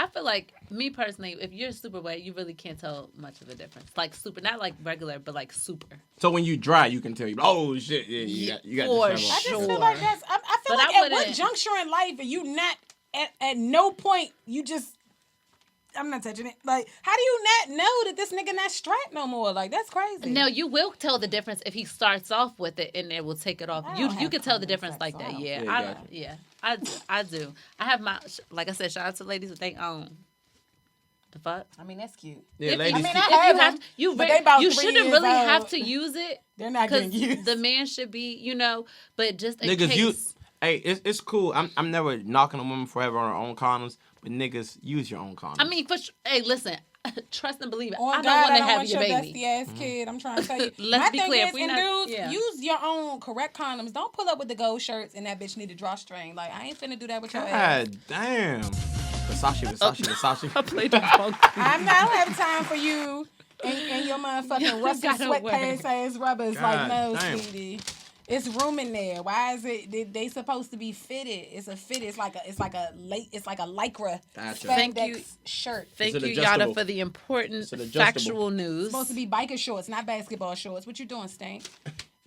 feel like me personally, if you're super wet, you really can't tell much of a difference. Like super, not like regular, but like super. So when you dry, you can tell you, oh, shit, yeah, you got For this I level. just Sure. feel like that's. I feel But like I at what wouldn't- juncture in life are you not at no point you just. I'm not touching it. Like, how do you not know that this nigga not strapped no more? Like, that's crazy. No, you will tell the difference if he starts off with it and then will take it off. I You don't you have can tell the condoms, difference that's like that. all. Yeah, Yeah, gotcha. I do. I have my, like I said, shout out to ladies with they own. The fuck. I mean, that's cute. Yeah, If ladies. you, I mean, if I you have have them, you, but they about you 3 shouldn't years really old. have to use it They're not because getting used. the man should be, but just in Niggas, case. hey, it's cool. I'm never knocking a woman forever on her own condoms, but niggas, use your own condoms. I mean, hey, listen, trust and believe. Oh I don't God, want I to don't have want your your baby. dusty ass kid. I'm trying to tell you. Let's My be thing clear, is, if we and not- dudes, yeah. use your own correct condoms. Don't pull up with the gold shirts and that bitch need a drawstring. Like, I ain't finna do that with your ass. God damn. Versace. I played the wrong. I don't have time for you and your motherfucking rusty gotta sweatpants ass rubbers. Like, God no, damn. sweetie. It's room in there. Why is it? They supposed to be fitted. It's a fit. It's like a lycra Gotcha. Thank spandex you. shirt. Thank Is it you, adjustable? Yada, for the important Is it adjustable? factual news. It's supposed to be biker shorts, not basketball shorts. What you doing, Stank?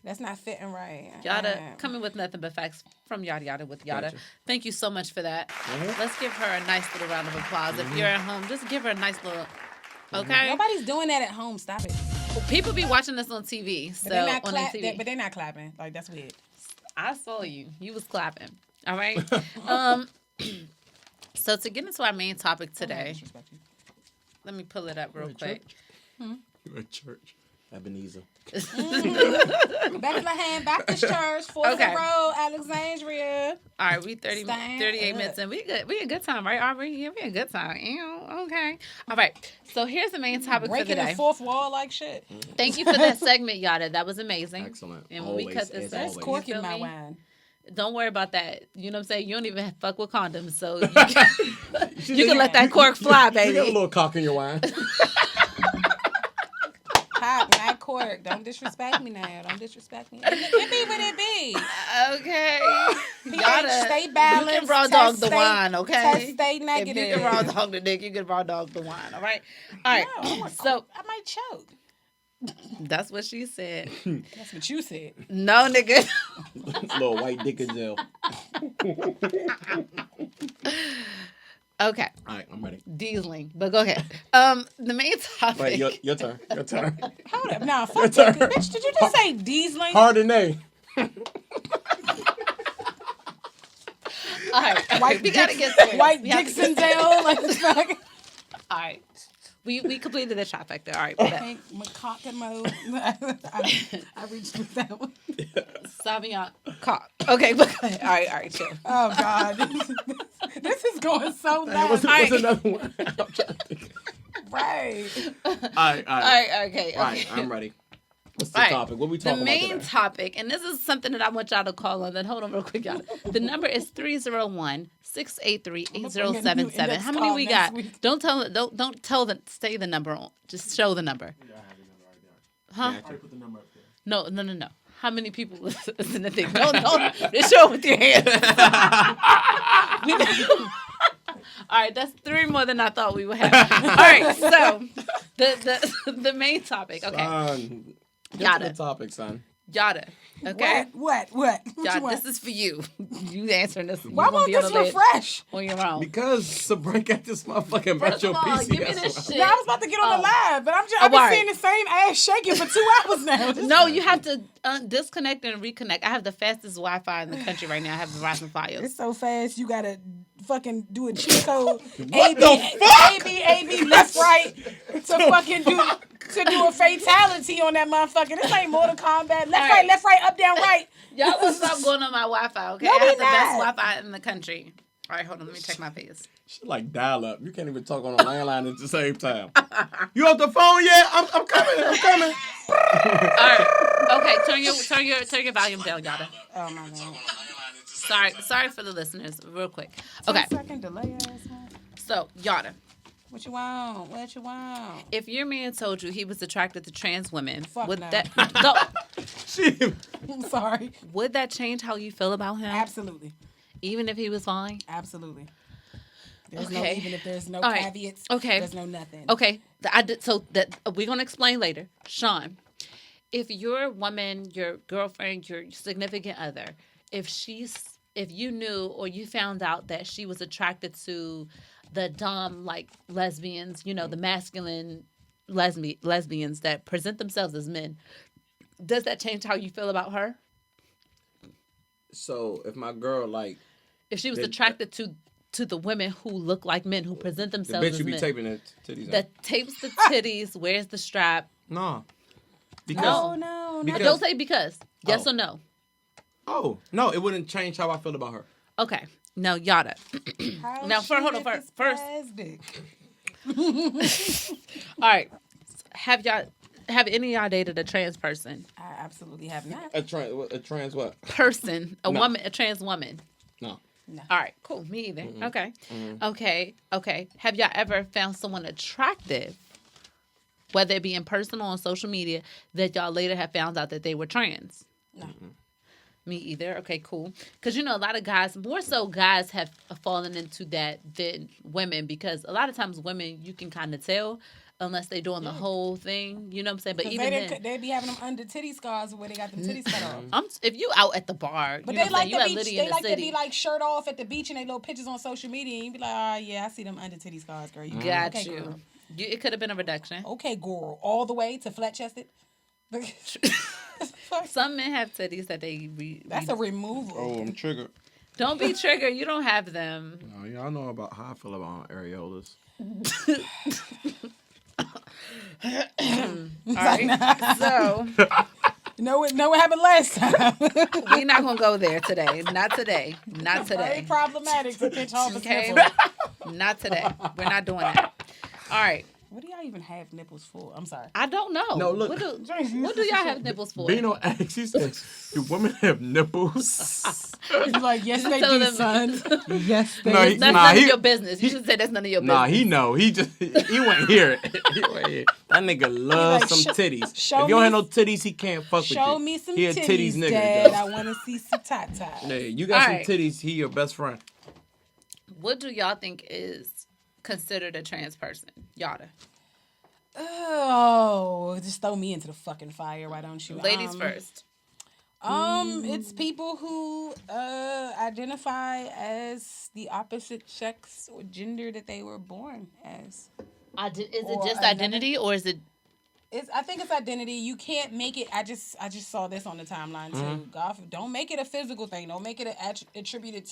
That's not fitting right. Yada coming with nothing but facts from Yada Yada with Yada. Gotcha. Thank you so much for that. Let's give her a nice little round of applause. If you're at home, just give her a nice little. Okay. Nobody's doing that at home. Stop it. People be watching this on TV. So But they're not on their clap. TV. But they're not clapping. Like, that's weird. I saw you. You was clapping. All right. So to get into our main topic today, let me pull it up real quick. You're at church. Ebenezer. Bethlehem Baptist Church, 4th Okay. Road, Alexandria. All right, we 38 Stand minutes up. in. We good. We a good time, right, Aubrey? Yeah, we a good time. Ew, okay. All right. So here's the main topic for Breaking today. the fourth wall like shit. Thank you for that segment, Yada. That was amazing. Excellent. And when we Always, cut this as up, There's always. cork you in feel my me? wine. Don't worry about that. You know what I'm saying? You don't even fuck with condoms, so you can let that cork fly, You got a baby. little cock in your wine. Pop, not cork. Don't disrespect me now. Don't disrespect me. It be what it be. Okay. pH, stay balanced. You can raw dog test the stay- wine, okay? Test stay If negative. you can raw dog the dick, you can raw dog the wine, all right? All right. No, So I might choke. that's what she said. That's what you said. No, nigga. Little white dick in jail. Okay. All right, I'm ready. Dieseling. But go ahead. The main topic. Wait, your turn. Your turn. Hold up. Nah, Your fuck that. turn. Bitch, did you just say dieseling? Hardin. All right. White we gotta Dix- get serious. White We have to- Dixondale. Like, fuck. All right. We completed the trifecta. All right. we're back. Pink macaque mode. I reached with that one. Sauvignon cock. Okay. But all right. Chill. Oh, God. This is going so What's bad. another one? I'm trying to think. Right. All right. All right. Okay. All right, I'm ready. What's the All right. topic? What we The talking about main today? topic, and this is something that I want y'all to call on. Then hold on real quick, y'all. The number is 301-683-8077. How many we got? Don't tell say the number on. Just show the number. Huh? I already put the number up there. No. How many people listen to the thing? Don't just show it with your hands. All right, that's 3 more than I thought we would have. All right, so the main topic. Okay. Get to the topic, son. Yatta. Okay. What Yatta, this is for you. You answering this. Why won't this refresh? On your own. Because Sabrae got this motherfucking First retro of all, PC. give me this shit. No, I was about to get on the live, but I've been seeing the same ass shaking for 2 hours now. No, you have to disconnect and reconnect. I have the fastest Wi-Fi in the country right now. I have the Verizon Fios. It's so fast, you gotta fucking do a cheat code. What the fuck? A-B, left, right, to fucking do a fatality on that motherfucker. This ain't Mortal Kombat. Left, right, up, down, right. Y'all will stop going on my Wi-Fi, okay? No, I have the we best not. Wi-Fi in the country. All right, hold on. Let me check my face. Shit like dial up. You can't even talk on a landline at the same time. You off the phone yet? I'm coming. All right. Okay, turn your volume down, Yatta. Oh my god. Sorry for the listeners. Real quick. Okay. 10-second delay, ass man. So, Yatta. What you want? If your man told you he was attracted to trans women, would no. I'm sorry. Would that change how you feel about him? Absolutely. Even if he was fine? Absolutely. There's Okay. no even if there's no All right. caveats. Okay. There's no nothing. Okay. We're gonna explain later. Sean, if your woman, your girlfriend, your significant other, if you knew or you found out that she was attracted to the dom like lesbians, the masculine lesbians that present themselves as men, does that change how you feel about her? So if my girl if she was attracted to the women who look like men, who present the themselves bitch as you be men, taping the titties. that tapes the titties, wears the strap. No. Because No. Don't say because. Yes or no? Oh no, it wouldn't change how I feel about her. Okay. Now, Yatta. Now, hold on. First. All right. Have any of y'all dated a trans person? I absolutely have not. A trans what? Person, a No. woman, a trans woman. No. All right, cool. Me either. Mm-hmm. Okay. Mm-hmm. Okay. Have y'all ever found someone attractive, whether it be in person or on social media, that y'all later have found out that they were trans? No. Me either. Okay, cool. Because, a lot of guys, more so guys have fallen into that than women, because a lot of times women, you can kind of tell unless they're doing the whole thing. You know what I'm saying? But even then, they be having them under titty scars where they got them titties cut off. if you out at the bar, But you know they what like I'm saying? You to at be Liddy in the to city. be like shirt off at the beach and they little pictures on social media and you be like, yeah, I see them under titty scars, girl. Got okay, you. Girl. It could have been a reduction. Okay, girl. All the way to flat chested. Some men have titties that they That's a removal. Oh, I'm triggered. Don't be triggered. You don't have them. No, y'all know about how I feel about areolas. All right. So know what happened last time. we're not gonna go there today. Not today. Not Very today. problematic to pitch off a Okay. nipple. Not today. We're not doing that. All right. What do y'all even have nipples for? I'm sorry. I don't know. No, look. What do y'all have nipples for? Bino asks, he says, do women have nipples? He's like, yes, they Tell do, them- son. Yes, they No, do. he- That's Nah, none of he- your business. You should say that's none of your business. Nah, he know. He wouldn't hear it. He wouldn't hear it. That nigga loves like, some titties. show If you don't me- have no titties, he can't fuck with you. Show me some He a titties, nigga, Dad. though. I want to see some tatas. Hey, you got All some right. titties, he your best friend. What do y'all think is considered a trans person? Yatta. Oh, just throw me into the fucking fire, why don't you? Ladies first. It's people who identify as the opposite sex or gender that they were born as. Is it Or just another- identity or is it? I think it's identity. You can't make it. I just saw this on the timeline too. Golf. Don't make it a physical thing. Don't make it attributed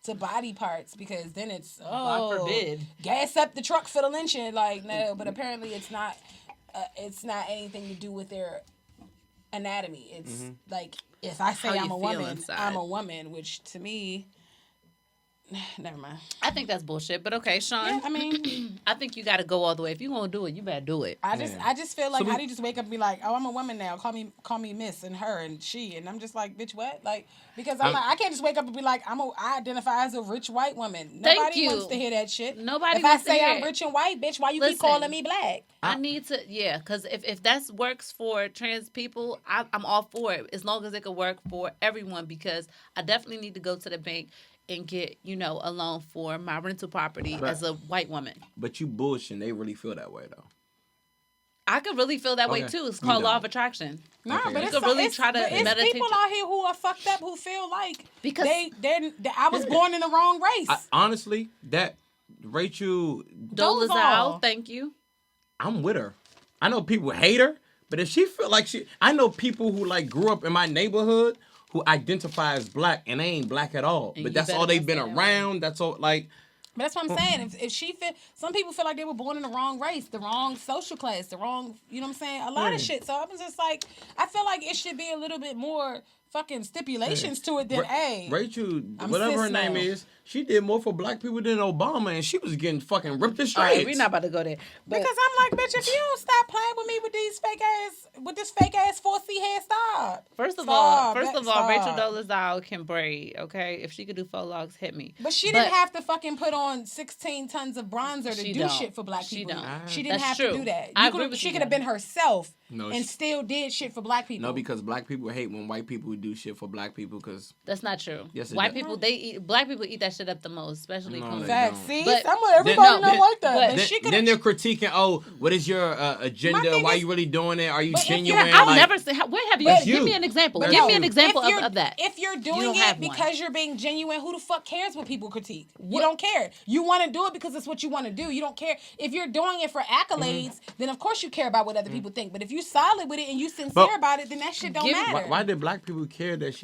to body parts because then it's God forbid. Gas up the truck for the lynching. Like no, but apparently it's not. It's not anything to do with their anatomy. It's like if I say How I'm you a feel woman, inside. I'm a woman, which to me, never mind. I think that's bullshit. But okay, Sean. Yeah, I mean. I think you got to go all the way. If you gonna do it, you better do it. I just feel like So how do you just wake up and be like, oh, I'm a woman now. Call me Miss and her and she, and I'm just like, bitch, what? Like because I'm like, I can't just wake up and be like, I identify as a rich white woman. Thank Nobody you. wants to hear that shit. Nobody If I wants to say hear I'm it. rich and white, bitch, why you Listen. keep calling me black? I need to, because if that works for trans people, I'm all for it, as long as it could work for everyone, because I definitely need to go to the bank and get, a loan for my rental property as a white woman. But you bullshit. They really feel that way though. I could really feel that way too. It's called law of attraction. Nah, Okay. but You it's could really it's, try to but it's meditate. people out here who are fucked up who feel like Because- I was born in the wrong race. Honestly, that Rachel Dolezal, thank you. I'm with her. I know people hate her, but if she feel like I know people who like grew up in my neighborhood who identify as black and they ain't black at all. And but you that's better all they've not been say that around. That's all like. But that's what I'm saying. If she feel, some people feel like they were born in the wrong race, the wrong social class, the wrong, you know what I'm saying? A lot of shit. So I'm just like, I feel like it should be a little bit more fucking stipulations to it than Rachel, I'm whatever her cis name now. is, she did more for black people than Obama, and she was getting fucking ripped to All shreds. right, we're not about to go there. But Because I'm like, bitch, if you don't stop playing with me with this fake ass 4C hair, stop. First of Stop. all, Rachel Dolezal can braid, okay? If she could do faux locks, hit me. But she didn't have to fucking put on 16 tons of bronzer to She do don't. shit for black She people. don't. She didn't That's have true. to do that. I agree with She you could have there. been herself No, and still did shit for black people. No, because black people hate when white people do shit for black people. Because That's not true. Yes, it White does. people, black people eat that shit up the most, especially No, come they Facts. don't. See, But- everybody then- don't like that. but- But she could then they're critiquing. Oh, what is your agenda? thing Why is- you really doing it? Are you but if you're- genuine? I've Like, never seen. Where have you? That's Give you. me an example. That's Give me you. an example if you're, of that. If you're doing don't it have one. because you're being genuine, who the fuck cares what people critique? You don't care. You want to do it because it's what you want to do. You don't care. If you're doing it for accolades, then of course you care about what other people think. But if you solid with it and you sincere But- about it, then that shit don't Give- matter. why did black people care that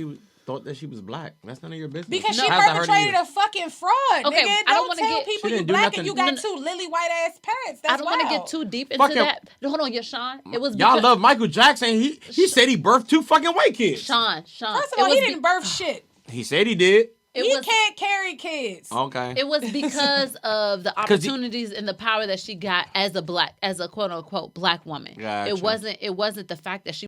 thought that she was black? That's none of your business. Because How's she that hurting perpetrated you? a fucking fraud. Okay, Nigga, I don't don't wanna tell get- people She you didn't do black nothing. and you got No, two lily white ass parents. That's I don't want to wild. get too deep into Fucking- that. Hold on, Sean. It was Y'all because- love Michael Jackson. He said he birthed 2 fucking white kids. Sean. First of It all, was he be- didn't birth shit. He said he did. It He was. can't carry kids. Okay. It was because of the 'Cause he- opportunities and the power that she got as a quote unquote black woman. Gotcha. It wasn't the fact that she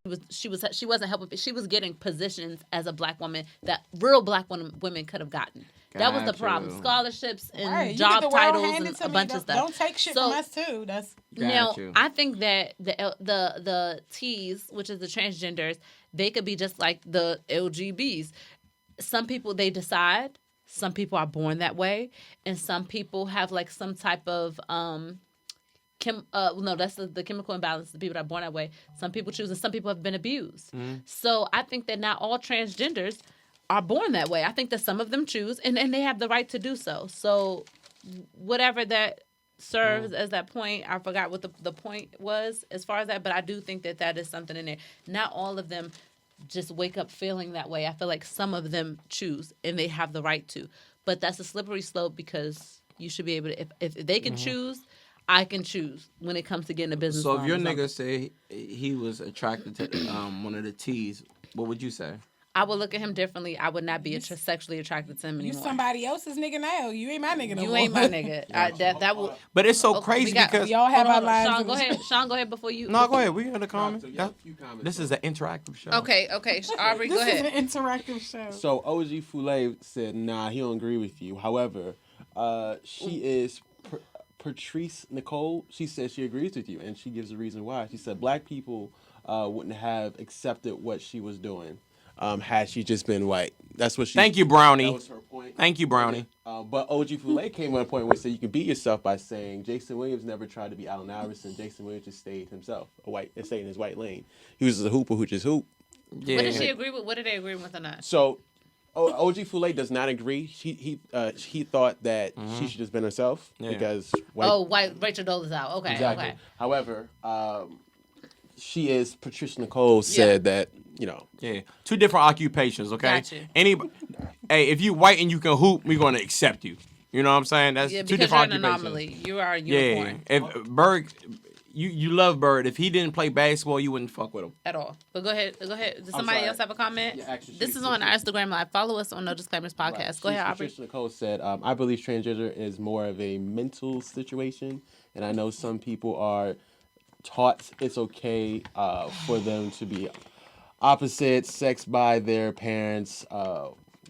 wasn't helping. She was getting positions as a black woman that real black women could have gotten. That was the Gotcha. problem. Scholarships and Right, you job get the world titles handed and to a me. bunch of stuff. Don't take shit So- from us too. That's Now, Got you. I think that the T's, which is the transgenders, they could be just like the LGBs. Some people, they decide. Some people are born that way, and some people have like some type of that's the chemical imbalance. The people that are born that way. Some people choose, and some people have been abused. So I think that not all transgenders are born that way. I think that some of them choose, and they have the right to do so. So whatever that serves as that point, I forgot what the point was as far as that, but I do think that is something in there. Not all of them just wake up feeling that way. I feel like some of them choose, and they have the right to. But that's a slippery slope because you should be able to, if they can choose, I can choose when it comes to getting a business. So if loan your or something. nigga say he was attracted to one of the T's, what would you say? I would look at him differently. I would not be sexually attracted to him you anymore. somebody else's nigga now. You ain't my nigga no more. You ain't my nigga. That will. But it's so Okay, crazy we got- because We all have Hold our on, lives. Sean, go ahead. Sean, go ahead before you. no, go ahead. We in the comments. So, yeah, a few comments This on is an interactive show. Okay. Aubrey, go This is ahead. an interactive show. So OG Foulé said, "Nah, he don't agree with you." However, she is Patrice Nicole. She says she agrees with you, and she gives a reason why. She said black people wouldn't have accepted what she was doing had she just been white. That's what she. Thank you, Brownie. That was her point. Thank you, Brownie. But OG Foulé came on a point where he said you can be yourself by saying Jason Williams never tried to be Allen Iverson. Jason Williams just stayed himself, stayed in his white lane. He was a hooper who just hoop. Yeah. What did she agree with? What did they agree with or not? So, OG Foulé does not agree. He thought that she should just been herself because white. Rachel Dolezal. Okay. Exactly. Okay. However, she is Patricia Nicole said that Yeah, 2 different occupations. Okay. Got you. Hey, if you white and you can hoop, we're gonna accept you. You know what I'm saying? That's Yeah, 2 because you're an different occupations. anomaly. You are a Yeah. unicorn If Berg, you love Bird. If he didn't play basketball, you wouldn't fuck with him. at all. But go ahead. Does somebody sorry. else have a comment? Yeah, actually, This she- is on our Instagram Live. Follow us on No Disclaimers Podcast. Right. Go ahead, Aubrey. Patricia Nicole said, I believe transgender is more of a mental situation, and I know some people are taught it's okay for them to be opposite sex by their parents.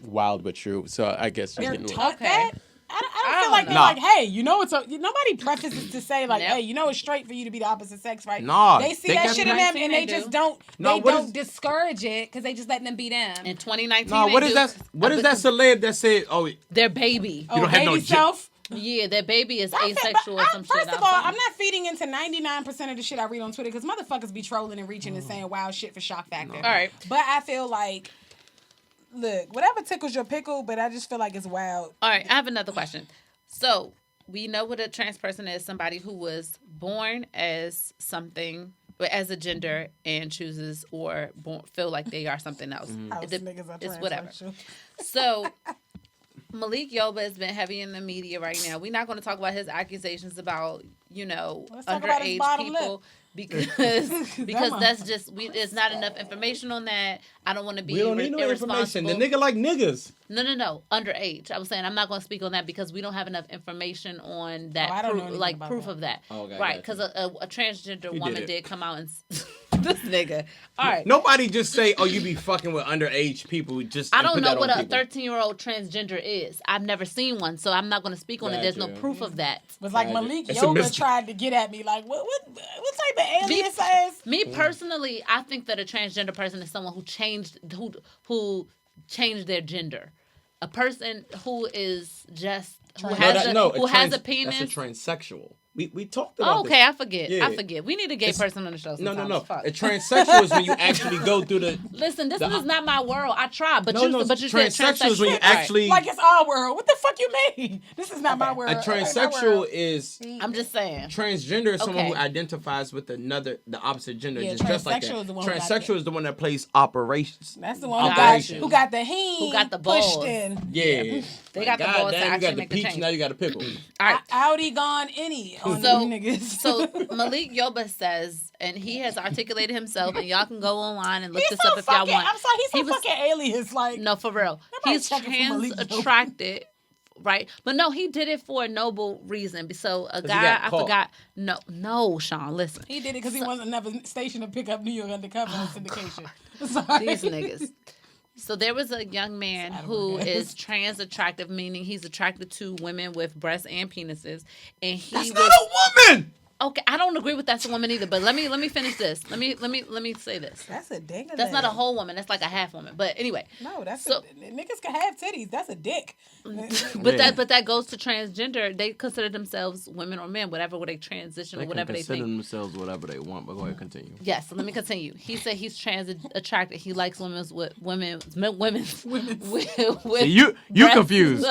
Wild but true. So I guess she's They're getting taught Okay. that. I don't feel like they're like, hey, you know it's nobody prefaces to say like, Yep. hey, you know it's straight for you to be the opposite sex, right? Nah, they see they that got shit in them and they just don't. No, they what don't is- discourage it because they just letting them be them. In 2019, No, what they is do- that? What is that celeb that said? Oh, Their baby. Oh, don't have no baby j- self. Yeah, their baby is I feel- asexual or some shit. First of all, I'm not feeding into 99% of the shit I read on Twitter because motherfuckers be trolling and reaching and saying wild shit for shock factor. All right. But I feel like, look, whatever tickles your pickle, but I just feel like it's wild. All right, I have another question. So we know what a trans person is: somebody who was born as something, as a gender, and chooses or feel like they are something else. House niggas are It's whatever. transsexual. So Malik Yoba has been heavy in the media right now. We're not going to talk about his accusations about, Let's talk about his underage bottom people lip. because that's just there's not enough information on that. I don't want to be we don't need no information. irresponsible. The nigga like niggas. No. Underage. I was saying I'm not going to speak on that because we don't have enough information on that. Oh, I don't know anything about proof that. of that. Oh, okay, right? gotcha. Because a transgender He woman did it. did come out and this nigga. All right. Nobody just say, "Oh, you be fucking with underage people." Just I and don't put know that what on a people. 13-year-old transgender is. I've never seen one, so I'm not going to speak on it. There's no Gotcha. proof of that. Was like Gotcha. Malik It's a Yoba mystery. tried to get at me like, what type of alien says? Me personally, I think that a transgender person is someone who changed their gender. A person who is just who has a penis. That's a transsexual. We talked about Oh, okay, this. I forget. Yeah. I forget. We need a gay person on the show sometimes. No. Fuck. A transsexual is when you actually go through the. Listen, this is not my world. I tried, but No, you no, said transsexual is when you Right. actually. Like it's our world. What the fuck you mean? This is not my world. A It ain't my transsexual world. is. I'm just saying. Transgender is someone Okay. who identifies with the opposite gender, Yeah, just like that. transsexual is the one who got Transsexual that. is the one that plays operations. That's the one Gotcha. who got the heen. Who got the pushed balls. in. Yeah, They got the balls to goddamn, you actually got the make a peach, change. now you got a pickle. All right. Audi gone any on So- these niggas. So Malik Yoba says, and he has articulated himself, and y'all can go online and look he's this so up if y'all fucking, want. I'm sorry, he's so He was- fucking alias. Like, No, for real. Nobody He's checking for trans Malik Yoba. attracted, right? But no, he did it for a noble reason. So a he guy, got I caught. forgot. No, Sean, listen. he did it because he wasn't never stationed to pick up New York Undercover in syndication. Sorry. These niggas. So there was a young man who is trans attractive, meaning he's attracted to women with breasts and penises, and he That's was not a woman. okay. I don't agree with that's a woman either. But let me finish this. Let me say this. That's a ding. That's not a whole woman. That's like a half woman. But anyway, No, that's So- niggas can have titties. That's a dick. but that goes to transgender. They consider themselves women or men, whatever they transition or whatever they think. themselves whatever they want, but go ahead, continue. Yes, so let me continue. He said he's trans attracted. He likes women with You breasts. confused.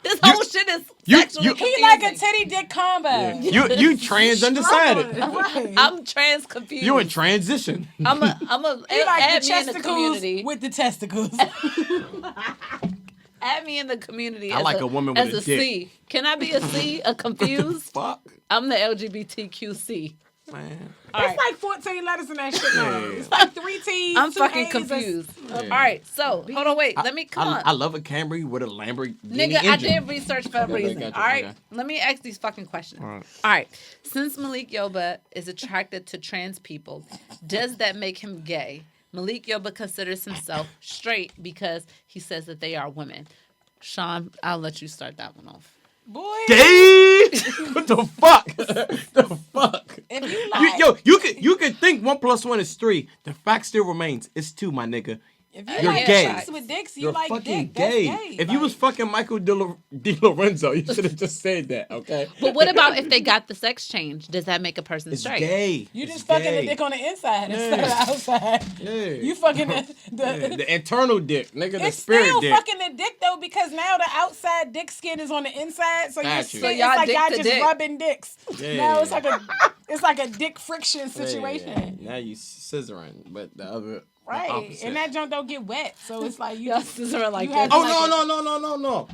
This whole shit is you- sexually you- He confusing. like a titty dick combo. You trans undecided. Right. I'm trans confused. You in transition. I'm a He like add the me in the chesticles community. with the testicles. Add me in the community. I as like a woman with as a dick. C. Can I be a C? A confused? Fuck, I'm the LGBTQC. man. All right. It's like 14 letters in that shit now. Yeah. It's like 3 T's. I'm 2 fucking A's, confused. Yeah. All right, so hold on, wait. Let me come on. I love a Camry with a Lamborghini Nigga, engine. I did research for a reason. gotcha, All right, okay. let me ask these fucking questions. All All right. right, since Malik Yoba is attracted to trans people, does that make him gay? Malik Yoba considers himself straight because he says that they are women. Sean, I'll let you start that one off. Boy, Gay? What the fuck? The fuck? if you like, You can think 1 + 1 is 3. The fact still remains. It's 2, my nigga. if You're you like gay. chicks with dicks, you You're like fucking dick. gay. That's gay. If you was fucking Michael De Lorenzo, you should have just said that, okay? But what about if they got the sex change? Does that make a person It's straight? gay. You It's just fucking gay. the dick on the inside instead of the outside. Yeah. You fucking Yeah, the the internal dick, nigga, the it's spirit still dick. fucking the dick though because now the outside dick skin is on the inside, so Got you. so So y'all it's like dick y'all to just dick. rubbing dicks. Yeah. Now it's like a dick friction situation, Yeah. Now you scissoring, but the other the right? opposite. And that junk don't get wet, so it's like you Y'all just scissor like you that. have- Oh no.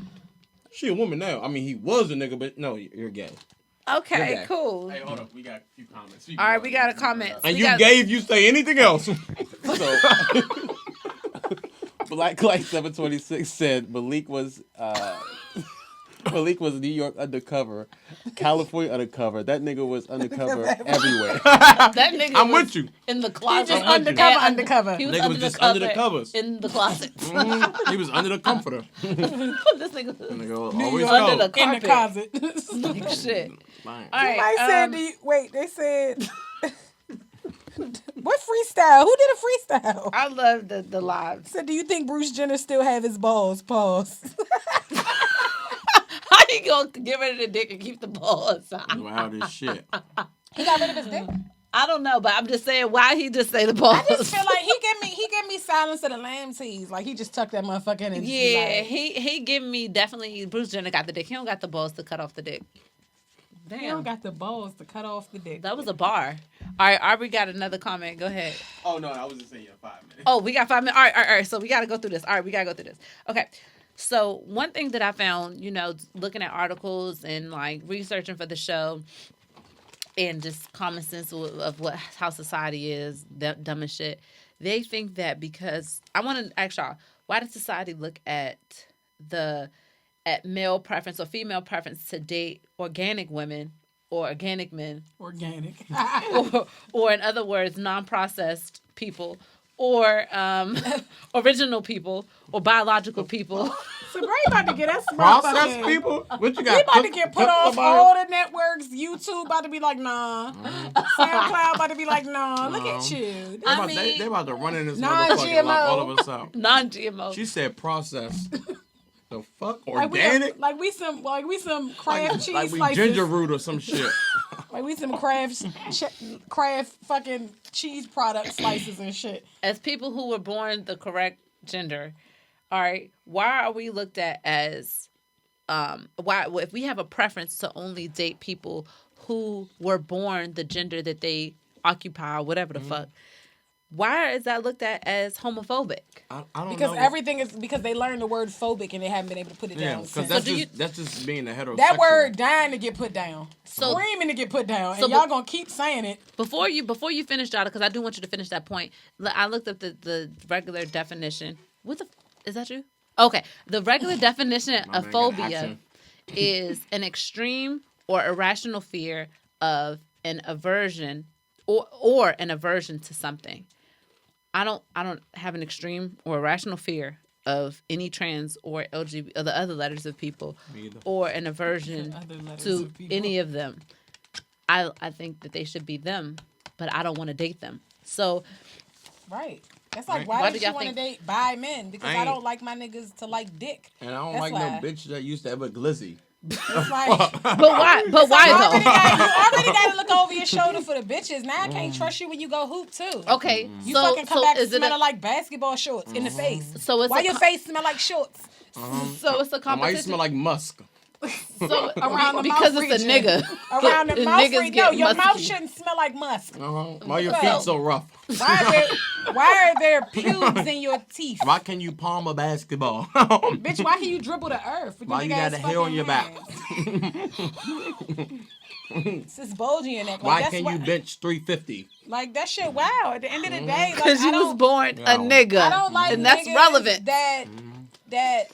She a woman now. I mean, he was a nigga, but no, you're gay. Okay, You're gay. cool. Hey, hold up. We got a few comments. All right, we got a comment. And We you got- gay if you say anything else. So, Black Light 726 said Malik was Malik was New York undercover, California undercover. That nigga was undercover everywhere. That nigga I'm was with you. in the closet. just I'm with you. undercover. He was, Nigga was just under the covers. in the closet. He was under the comforter. This nigga Nigga New always York go. under the in the carpet. closet. Like shit. Fine. All right. I said, they said, what freestyle? Who did a freestyle? I love the lives. Said, do you think Bruce Jenner still have his balls? Pause. How you gonna get rid of the dick and keep the ball inside? Wow, this shit. He got rid of his dick. I don't know, but I'm just saying, why he just say the ball? I just feel like he gave me Silence of the Lambs tease. Like he just tucked that motherfucker in and Yeah, like, he give me definitely. Bruce Jenner got the dick. He don't got the balls to cut off the dick. Damn, he don't got the balls to cut off the dick. that was a bar. All right, Aubrey got another comment. Go ahead. Oh no, I was just saying 5 minutes. Oh, we got 5 minutes. All right. So we got to go through this. All right, we got to go through this. Okay. So one thing that I found, looking at articles and like researching for the show, and just common sense of how society is, dumb as shit. They think that because I want to ask y'all, why does society look at male preference or female preference to date organic women or organic men, Organic. or in other words, non-processed people, or original people, or biological people? Sabrae about to get us Process people? What you got? He about to get put off somebody? all the networks. YouTube about to be like, nah. SoundCloud about to be like, nah. Look at you. They about to run in this non-GMO. motherfucker like all of us out. Non-GMO. She said process. The fuck? Like Organic? like we some craft cheese like we slices. ginger root or some shit. Like we some craft fucking cheese product slices and shit. As people who were born the correct gender, all right, why are we looked at as why if we have a preference to only date people who were born the gender that they occupy or whatever the fuck, why is that looked at as homophobic? I don't Because know. everything is because they learned the word phobic and they haven't been able to put it Yeah, down. because since. that's just being a heterosexual. That word dying to get put down. So- Screaming to get put down. And so y'all gonna keep saying it. Before you finish, Yatta, because I do want you to finish that point. I looked up the regular definition. Is that you? Okay, the regular definition of man got phobia action. is an extreme or irrational fear of an aversion or an aversion to something. I don't have an extreme or irrational fear of any trans or LGBT or the other letters of people or an aversion to any of them. I think that they should be them, but I don't want to date them. So Right. That's like, Right. why Why don't do you y'all want to think- date bi men? Because I ain't- don't like my niggas to like dick. And I don't That's like why. no bitch that used to have a glizzy. It's like, but why you though? already got to look over your shoulder for the bitches. Now I can't trust you when you go hoop too. Okay, You so fucking come back is it smelling like basketball shorts in the face. so it's Why a your face smell like shorts? so it's a And why you competition. smell like musk? So Around the because mouth it's a region. nigga. Around the mouth niggas region. get No, your mouth musky. shouldn't smell like musk. Why your Well, feet so rough? Why are there pubes in your teeth? Why can you palm a basketball? Bitch, why can you dribble the earth? With Why you big got ass a hair on fucking your back? hands? It's just bulgy in that. Like, Why that's can you bench 350? Like that shit? Wow. At the end of the day, like Because I you was don't, born a No. nigga, I don't like and that's niggas relevant. That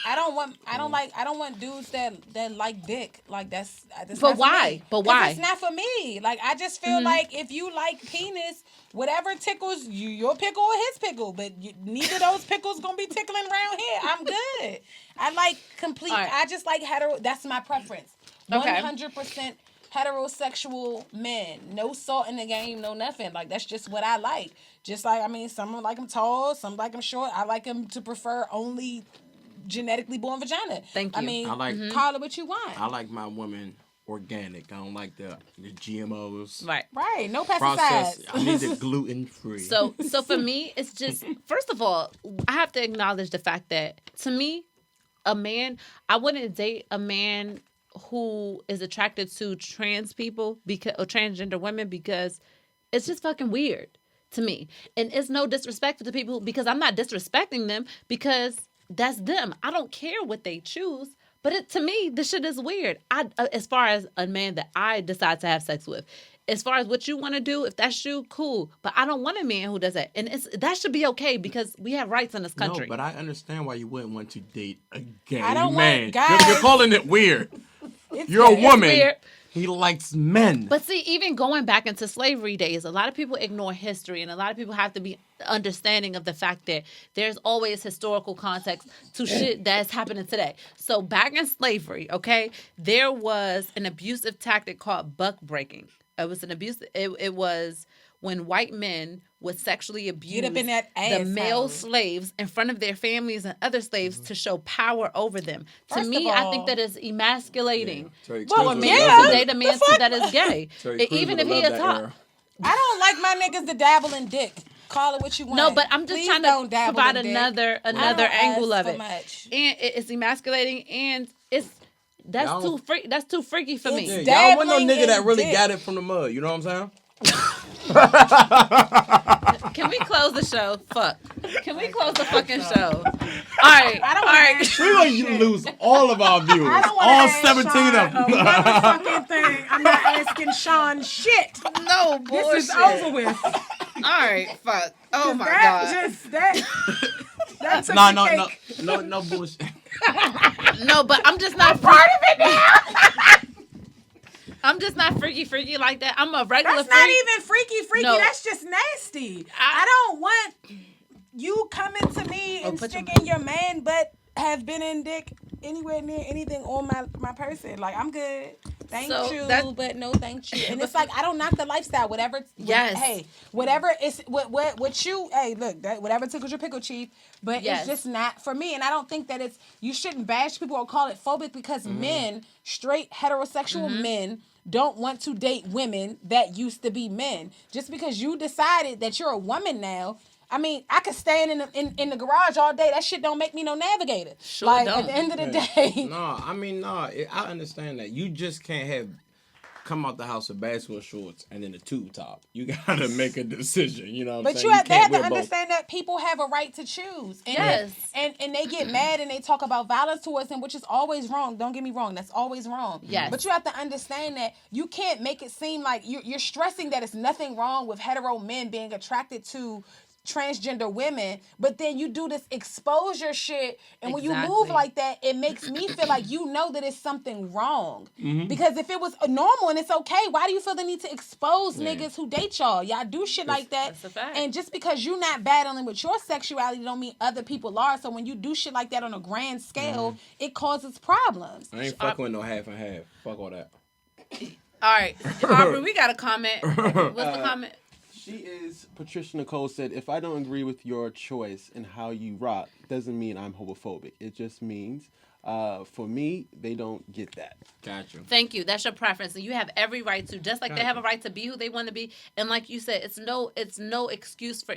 I don't want dudes that like dick. Like that's But not for why? me. But 'Cause why? It's not for me. Like I just feel like if you like penis, whatever tickles you, your pickle or his pickle, but neither of those pickles gonna be tickling around here. I'm good. I like complete. All right. I just like hetero. That's my preference. Okay. 100% heterosexual men. No salt in the game, no nothing. Like, that's just what I like. Just like, I mean, some like them tall, some like them short. I like them to prefer only genetically born vagina. Thank I you. mean, I like- call it what you want. I like my women organic. I don't like the GMOs. Right. Right. No Process. pesticides. I need it gluten free. So for me, it's just, first of all, I have to acknowledge the fact that to me, a man, I wouldn't date a man who is attracted to trans people or transgender women because it's just fucking weird to me. And it's no disrespect to the people because I'm not disrespecting them because that's them. I don't care what they choose. But to me, this shit is weird. As far as a man that I decide to have sex with, as far as what you want to do, if that's you, cool. But I don't want a man who does that. And that should be okay because we have rights in this country. No, but I understand why you wouldn't want to date a gay I don't man. want guys. You're calling it weird. You're a woman. Weird. He likes men. But see, even going back into slavery days, a lot of people ignore history, and a lot of people have to be understanding of the fact that there's always historical context to shit that's happening today. So back in slavery, okay, there was an abusive tactic called buck breaking. It was an abuse. It was when white men would sexually abuse the male slaves in front of their families and other slaves to show power over them. To me, I think that is emasculating. Yeah. To a man to date a man that is gay, even if he is hot. I don't like my niggas to dabble in dick. Call it what you want. No, but I'm just trying to provide another angle of it. Much. And it's emasculating, and that's too freaky for me. Yeah, y'all want no nigga that really got it from the mud. You know what I'm saying? Can we close the show? Fuck. Can we close the fucking show? All right. We're going to lose all of our viewers. All 17 of them. Motherfucking thing. I'm not asking Sean shit. No bullshit. This is over with. All right. Fuck. Oh my God. That's no bullshit. No, but I'm just not part of it now. I'm just not freaky like that. I'm a regular freak. That's not even freaky. No. That's just nasty. I don't want you coming to me and sticking your man butt have been in dick anywhere near anything on my person. Like, I'm good. Thank you, but no thank you. And it's like, I don't knock the lifestyle. Whatever it's what you, hey, look, that whatever tickles your pickle, chief. But it's just not for me. And I don't think that you shouldn't bash people or call it phobic because men, straight heterosexual men, don't want to date women that used to be men. Just because you decided that you're a woman now, I mean, I could stand in the garage all day. That shit don't make me no navigator. Sure don't. At the end of the day. I understand that. You just can't come out the house with basketball shorts and then a tube top. You gotta make a decision. You know what I'm saying? But they have to understand that people have a right to choose. And and they get mad and they talk about violence towards them, which is always wrong. Don't get me wrong. That's always wrong. Yes. But you have to understand that you can't make it seem like you're stressing that it's nothing wrong with hetero men being attracted to transgender women, but then you do this exposure shit, and when you move like that, it makes me feel like that it's something wrong. Because if it was normal and it's okay, why do you feel the need to expose niggas who date y'all? Y'all do shit like that. That's a fact. And just because you're not battling with your sexuality don't mean other people are. So when you do shit like that on a grand scale, it causes problems. I ain't fucking with no half and half. Fuck all that. All right, Aubrey, we got a comment. What's the comment? Patricia Nicole said, if I don't agree with your choice and how you rock, doesn't mean I'm homophobic. It just means, for me, they don't get that. Gotcha. Thank you. That's your preference. And you have every right to, just like they have a right to be who they want to be. And like you said, it's no excuse for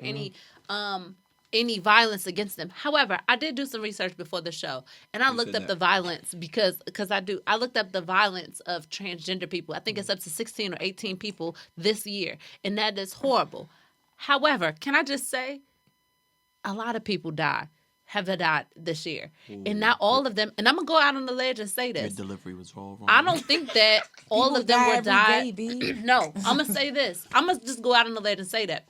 any violence against them. However, I did do some research before the show, and I looked up the violence because I looked up the violence of transgender people. I think it's up to 16 or 18 people this year, and that is horrible. However, can I just say, a lot of people have died this year, and not all of them. And I'm gonna go out on the ledge and say this: your delivery was all wrong. I don't think that all of them were died. No, I'm gonna say this. I'm gonna just go out on the ledge and say that.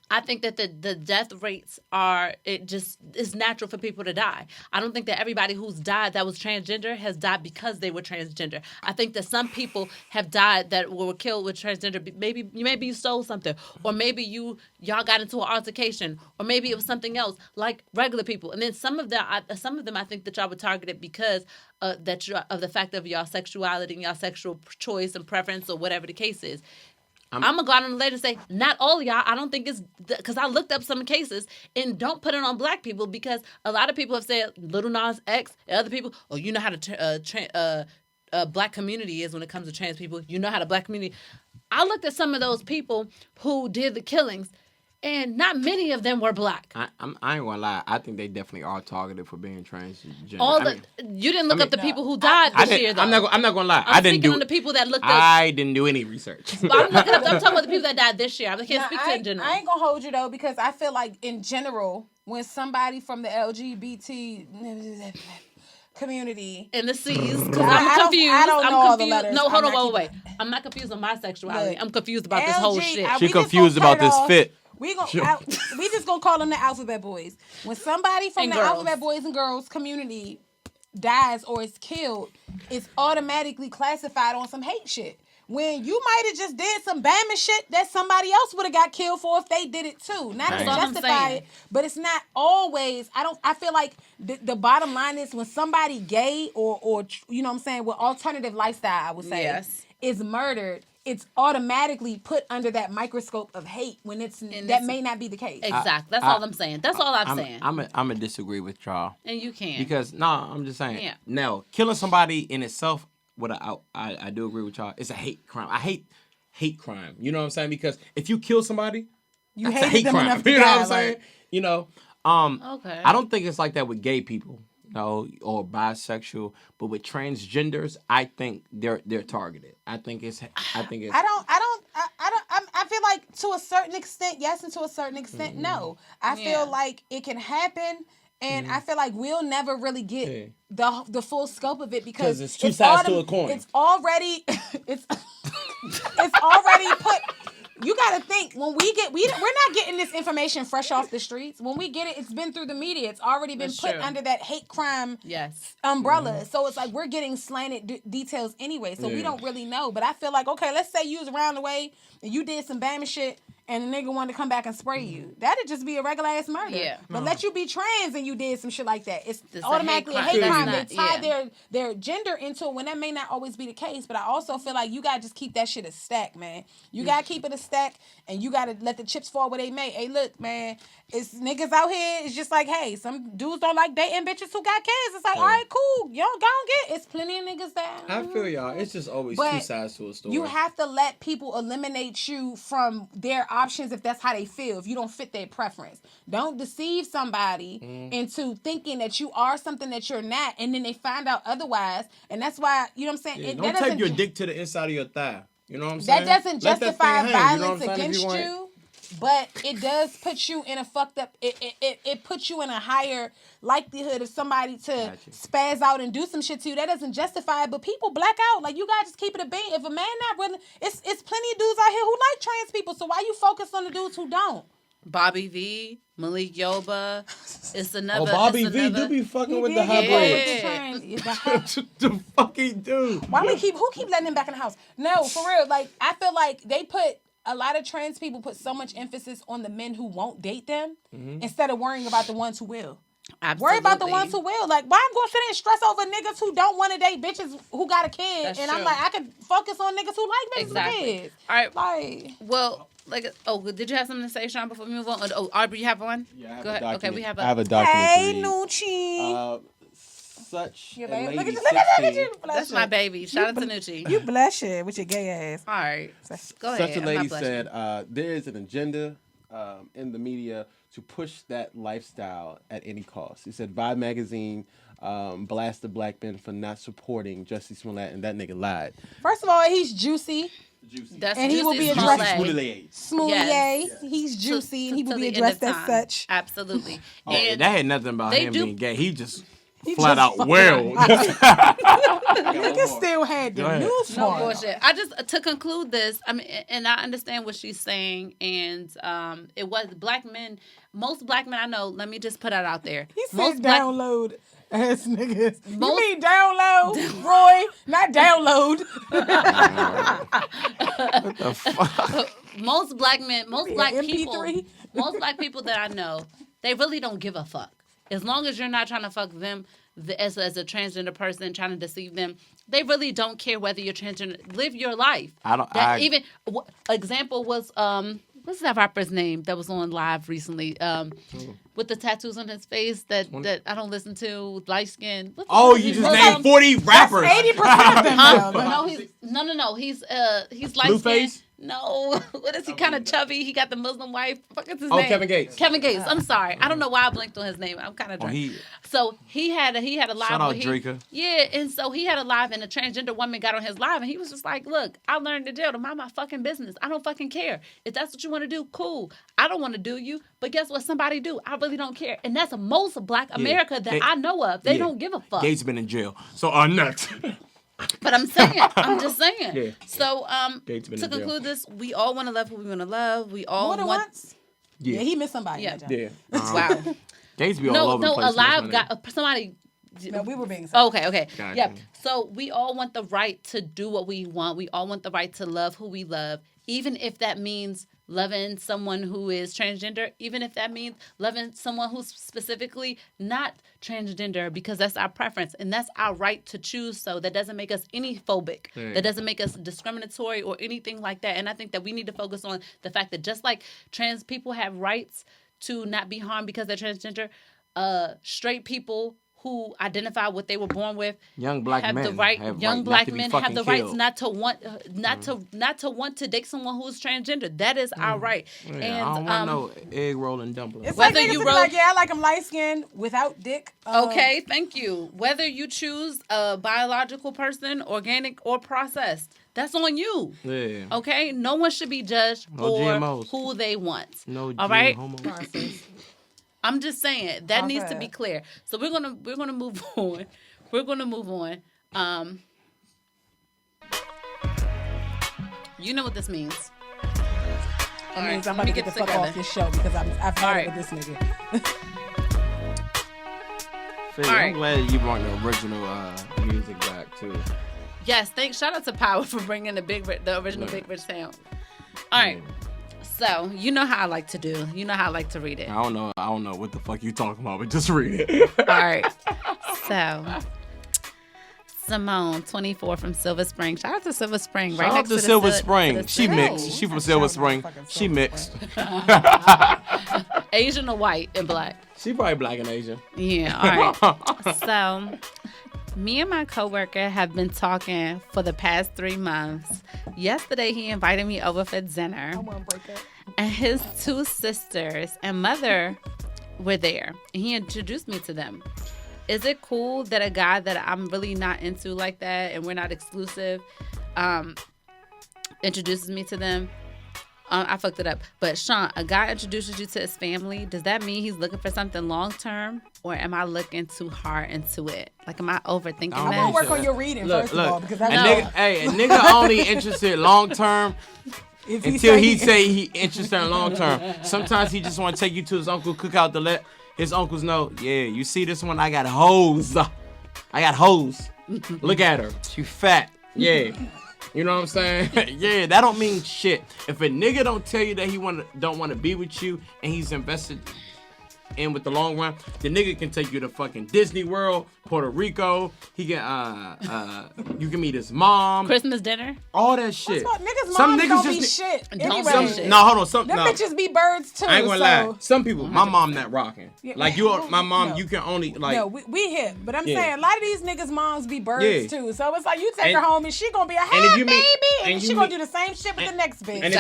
I think that the death rates it's natural for people to die. I don't think that everybody who's died that was transgender has died because they were transgender. I think that some people have died that were killed with transgender. Maybe you stole something, or maybe y'all got into an altercation, or maybe it was something else, like regular people. And then some of them I think that y'all were targeted because of the fact of y'all sexuality and y'all sexual choice and preference, or whatever the case is. I'm going to go out on the ledge and say, not all of y'all. I don't think it's... Because I looked up some cases, and don't put it on black people, because a lot of people have said Lil Nas X and other people, you know how the black community is when it comes to trans people. You know how the black community... I looked at some of those people who did the killings, and not many of them were black. I ain't gonna lie. I think they definitely are targeted for being transgender. You didn't look up the people who died this year, though. I'm not gonna lie. I didn't do the people that looked up. I didn't do any research. I'm talking about the people that died this year. I can't speak to in general. I ain't gonna hold you though, because I feel like in general, when somebody from the LGBT community. In the C's, because I I'm confused. I don't know all the confused. letters. No, hold I'm on, not wait. I'm not confused on my sexuality. Look, I'm confused about this whole shit. She confused about this fit. We just gonna call them the alphabet boys. When somebody from And the girls. alphabet boys and girls community dies or is killed, it's automatically classified on some hate shit. When you might have just did some Bama shit that somebody else would have got killed for if they did it too. Not to justify it, but it's not always. I feel like the bottom line is when somebody gay or you know what I'm saying, with alternative lifestyle, I would say, is murdered, it's automatically put under that microscope of hate when that may not be the case. Exactly. That's all I'm saying. That's all I'm saying. I'm gonna disagree with y'all. And you can. Because I'm just saying. Yeah. Now, killing somebody in itself, I do agree with y'all. It's a hate crime. I hate crime. You know what I'm saying? Because if you kill somebody, you that's a hate crime. You know what I'm saying? You know. Okay. I don't think it's like that with gay people, or bisexual, but with transgenders, I think they're targeted. I feel like to a certain extent, yes, and to a certain extent, no. I feel like it can happen, and I feel like we'll never really get the full scope of it because it's two sides to a coin. It's already it's already put. You gotta think we're not getting this information fresh off the streets. When we get it, it's been through the media. It's already been put under that hate crime umbrella. Mm-hmm. So it's like we're getting slanted details anyway. So we don't really know. But I feel like, okay, let's say you was around the way and you did some Bama shit and the nigga wanted to come back and spray you. That'd just be a regular ass murder. Yeah. But let you be trans and you did some shit like that. It's automatically a hate crime. They tie their gender into it when that may not always be the case. But I also feel like you gotta just keep that shit a stack, man. You gotta keep it a stack and you gotta let the chips fall where they may. Hey, look, man, it's niggas out here. It's just like, hey, some dudes don't like dating bitches who got kids. It's like, all right, cool. You don't go and get. It's plenty of niggas that. I feel y'all. It's just always two sides to a story. You have to let people eliminate you from their options if that's how they feel. If you don't fit their preference, don't deceive somebody into thinking that you are something that you're not, and then they find out otherwise. And that's why, you know what I'm saying. Yeah, don't tape your dick to the inside of your thigh. You know what I'm saying? That doesn't justify violence against you, but it does put you in a fucked up. It puts you in a higher likelihood of somebody to spaz out and do some shit to you. That doesn't justify it, but people black out. Like, you gotta just keep it a bean. If a man not really, it's plenty of dudes out here who like trans people. So why you focus on the dudes who don't? Bobby V, Malik Yoba. It's another. Bobby V do be fucking with the hybrid. The fucking dude. Who keep letting him back in the house? No, for real. Like, I feel like they put a lot of trans people put so much emphasis on the men who won't date them instead of worrying about the ones who will. Absolutely. Worry about the ones who will. Like, why I'm going to sit there and stress over niggas who don't want to date bitches who got a kid? That's and true. I'm like, I could focus on niggas who like bitches with kids. All right. Like, well, did you have something to say, Sean, before we move on? Oh, Aubrey, you have one? Yeah, Go ahead. Okay, we have I have a documentary. Hey, Nucci. Such Your a baby. lady Look at you. That's my baby. Shout out to Nucci. You blushing with your gay ass. All right. Go ahead. Such a lady said, there is an agenda in the media to push that lifestyle at any cost. He said, Vibe magazine blasted black men for not supporting Jussie Smollett, and that nigga lied. First of all, he's juicy. That's and juicy. he will be addressed. Smoothie. Yes. He's juicy, and he will be addressed as such. Absolutely. And that had nothing about him being gay. He flat just out well. Nigga still had the news for No bullshit. I just, to conclude this, I mean, and I understand what she's saying, and it was black men, most black men I know, let me just put that out there. He said download ass niggas. You mean download, Roy? Not download. What the fuck? Most black men, most black people that I know, they really don't give a fuck. As long as you're not trying to fuck them as a transgender person, trying to deceive them, they really don't care whether you're transgender. Live your life. Example was what's that rapper's name that was on live recently? With the tattoos on his face that I don't listen to, light skin. You just named 40 rappers. 80% of them. No. He's light skin. No, what is he? Kind of chubby. He got the Muslim wife. What is his name? Kevin Gates. Kevin Gates. I'm sorry. I don't know why I blinked on his name. I'm kind of drunk. So he had a live. Shout out Draker. Yeah, and so he had a live, and a transgender woman got on his live, and he was just like, "Look, I learned in jail to mind my fucking business. I don't fucking care. If that's what you want to do, cool. I don't want to do you, but guess what? Somebody do. I really don't care. And that's most of Black America that I know of. They don't give a fuck. Gates been in jail. So next. But I'm just saying. Yeah. So, to conclude this, we all want to love who we want to love. We all more than want. Once? Yeah, he missed somebody. Yeah. Wow. Gates be all over the place. Alive got somebody. No, we were being. Okay. Gotcha. Yeah. So we all want the right to do what we want. We all want the right to love who we love, even if that means loving someone who is transgender, even if that means loving someone who's specifically not transgender, because that's our preference and that's our right to choose. So that doesn't make us any phobic. That doesn't make us discriminatory or anything like that. And I think that we need to focus on the fact that just like trans people have rights to not be harmed because they're transgender, straight people who identify what they were born with, young black men have the right rights not to want to date someone who's transgender. That is our right. Yeah, and I don't want no egg roll and dumpling. It's whether like you like, I like them light skinned without dick. Okay, thank you. Whether you choose a biological person, organic or processed, that's on you. Yeah. Okay, no one should be judged for GMOs. who they want. No. All right. Hormones. I'm just saying that needs to be clear. So we're gonna move on. We're gonna move on. You know what this means. It means I'm about to get the fuck off this show because I've had it with this nigga. I'm glad you brought the original music back too. Yes, thanks. Shout out to Power for bringing the original Big Rich sound. All right. So, you know how I like to do. You know how I like to read it. I don't know what the fuck you talking about, but just read it. All right. So, Simone, 24 from Silver Spring. Shout out to Silver Spring. Shout out to Silver Spring. She mixed. She from Silver Spring. She mixed. Asian or white and black? She probably black and Asian. Yeah, all right. So, me and my coworker have been talking for the past 3 months. Yesterday, he invited me over for dinner. I want to break up. And his 2 sisters and mother were there. And he introduced me to them. Is it cool that a guy that I'm really not into like that and we're not exclusive introduces me to them? I fucked it up. But Sean, a guy introduces you to his family. Does that mean he's looking for something long term? Or am I looking too hard into it? Like, am I overthinking that? I'm going to work on your reading first of all. Because a nigga only interested long term until he say he interested in long term. Sometimes he just want to take you to his uncle cookout to let his uncles know, yeah, you see this one? I got hoes. Look at her. She fat. Yeah. You know what I'm saying? Yeah, that don't mean shit. If a nigga don't tell you that he don't want to be with you and he's invested in with the long run, the nigga can take you to fucking Disney World, Puerto Rico. He can you can meet his mom. Christmas dinner. All that shit. Niggas' moms don't be shit. Anyway. No, hold on. Them bitches be birds too. I ain't gonna lie. Some people, my mom not rocking. Like my mom, you can only like. No, we hip. But I'm saying a lot of these niggas' moms be birds too. So it's like you take her home and she gonna be a baby, and she gonna do the same shit with the next bitch. And if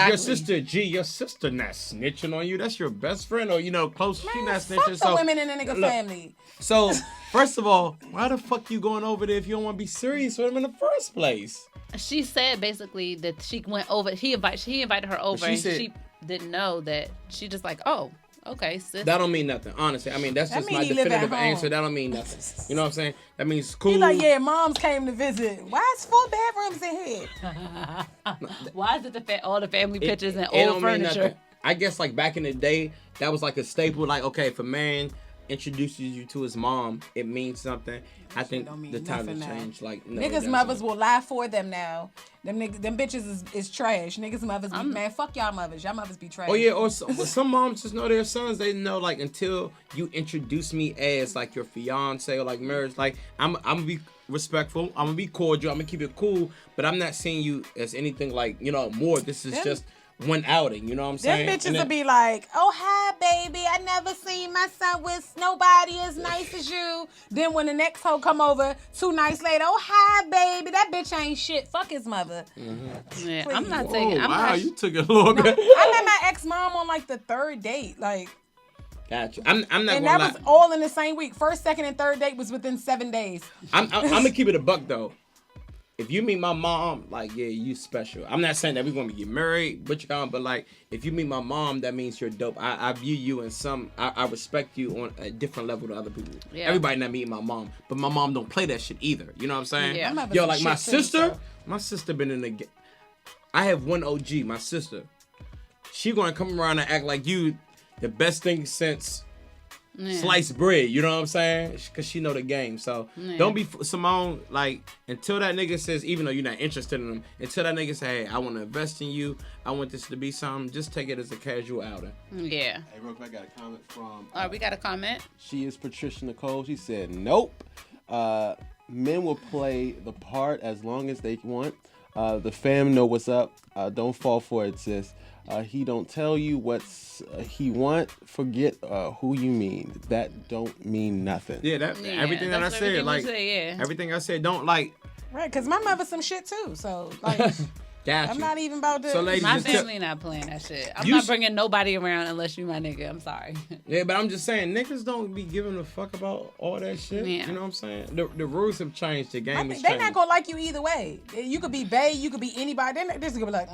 your sister not snitching on you, that's your best friend or close. She not snitching. Fuck the women in the nigga family. So first of all, why the fuck you going over there if you don't want to be serious with him in the first place? She said basically that she went over. He invited her over, and she didn't know that. She just like, oh, okay, sis. That don't mean nothing, honestly. I mean, that's just my definitive answer. That don't mean nothing. You know what I'm saying? That means cool. He's like, yeah, moms came to visit. Why is 4 bedrooms in here? Why is it all the family pictures and old furniture? I guess like back in the day, that was like a staple. Like, okay, if a man introduces you to his mom, it means something. I think the time has changed. Like, no, niggas' mothers will lie for them now. Them bitches is trash. Niggas' mothers be man. Fuck y'all mothers. Y'all mothers be trash. Oh yeah, or some moms just know their sons. They know like until you introduce me as like your fiance or like marriage. Like I'm gonna be respectful. I'm gonna be cordial. I'm gonna keep it cool. But I'm not seeing you as anything like more. This is just one outing. You know what I'm Them saying? bitches will be like, oh, hi, baby. I never seen my son with nobody as nice as you. Then when the next hoe come over 2 nights later, oh, hi, baby. That bitch ain't shit. Fuck his mother. Mm-hmm. Yeah, Please. I'm not Oh, taking. I'm wow, not. you took it a little bit. I met my ex-mom on like the 3rd date. Like, Gotcha. I'm not and gonna that lie. was all in the same week. 1st, 2nd, and 3rd date was within 7 days. I'm gonna keep it a buck though. If you meet my mom, like, yeah, you special. I'm not saying that we're gonna get married, but like, if you meet my mom, that means you're dope. I view you in I respect you on a different level to other people. Yeah. Everybody not meeting my mom, but my mom don't play that shit either. You know what I'm saying? Yeah. I'm having Yo, some like my shit too, sister, so. my sister been in the. I have one OG, my sister. She gonna come around and act like you the best thing since sliced bread, you know what I'm saying? Because she know the game. So don't be Simone, like, until that nigga says, even though you're not interested in him, until that nigga say, hey, I want to invest in you, I want this to be something, just take it as a casual outing. Yeah. Hey, real quick, I got a comment from. All right, we got a comment. She is Patricia Nicole. She said, nope. Men will play the part as long as they want. The fam know what's up. Don't fall for it, sis. He don't tell you what's he want. Forget who you mean. That don't mean nothing. Yeah, everything that I said, like, everything I said, don't like. Right, because my mother some shit too. So, like, Got I'm you. not even about to. So, ladies, My just family not playing that shit. I'm You not s- bringing nobody around unless you my nigga. I'm sorry. Yeah, but I'm just saying, niggas don't be giving a fuck about all that shit. Yeah. You know what I'm saying? The rules have changed. The game has they changed. not gonna like you either way. You could be bae, you could be anybody. They're just gonna be like,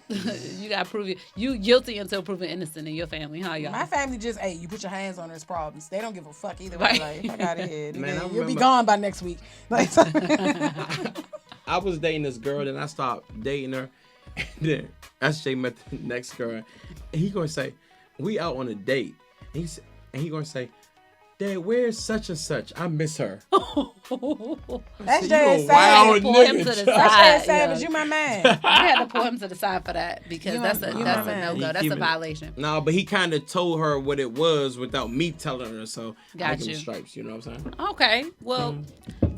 You gotta prove you guilty until proven innocent in your family, huh, y'all? My family just, hey, you put your hands on, there's problems. They don't give a fuck either way. Right. Like, fuck out of here. Man, I You'll be remember- gone by next week. Like, I was dating this girl, then I stopped dating her. And then SJ met the next girl. And he gonna say, we out on a date. And he gonna say, Dad, where's such and such? I miss her. that's You just a wild savage. Pull him nigga, to the Chuck. That's side. just savage. yo. You my man. I had to pull him to the side for that because You that's my- a you that's my a man. no go. He That's a keeping it- violation. No, but he kind of told her what it was without me telling her. So Got I give him you. stripes. You know what I'm saying? Okay. Well,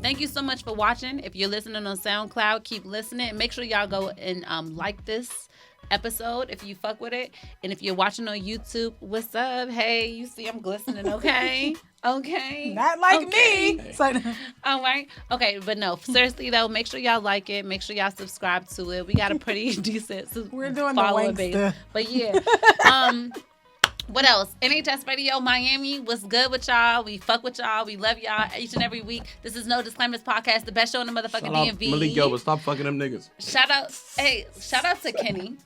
thank you so much for watching. If you're listening on SoundCloud, keep listening. Make sure y'all go and like this episode if you fuck with it. And if you're watching on YouTube, what's up? Hey, you see I'm glistening, okay? Okay. Not like Okay. me. So, All right. Okay, but no, seriously though, make sure y'all like it. Make sure y'all subscribe to it. We got a pretty decent We're doing the follower base. wankster. But yeah. What else? NHS Radio Miami, what's good with y'all? We fuck with y'all. We love y'all each and every week. This is No Disclaimers Podcast, the best show in the motherfucking Shout out DMV. Malik Yoba, stop fucking them niggas. Shout out to Kenny.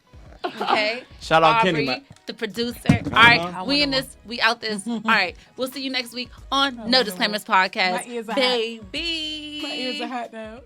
Okay. Shout out Aubrey, Kenny, man. the producer. All right, Uh-huh. we in this. We out this. All right, we'll see you next week on No Disclaimers Podcast. My ears are hot. Baby. my ears are hot now.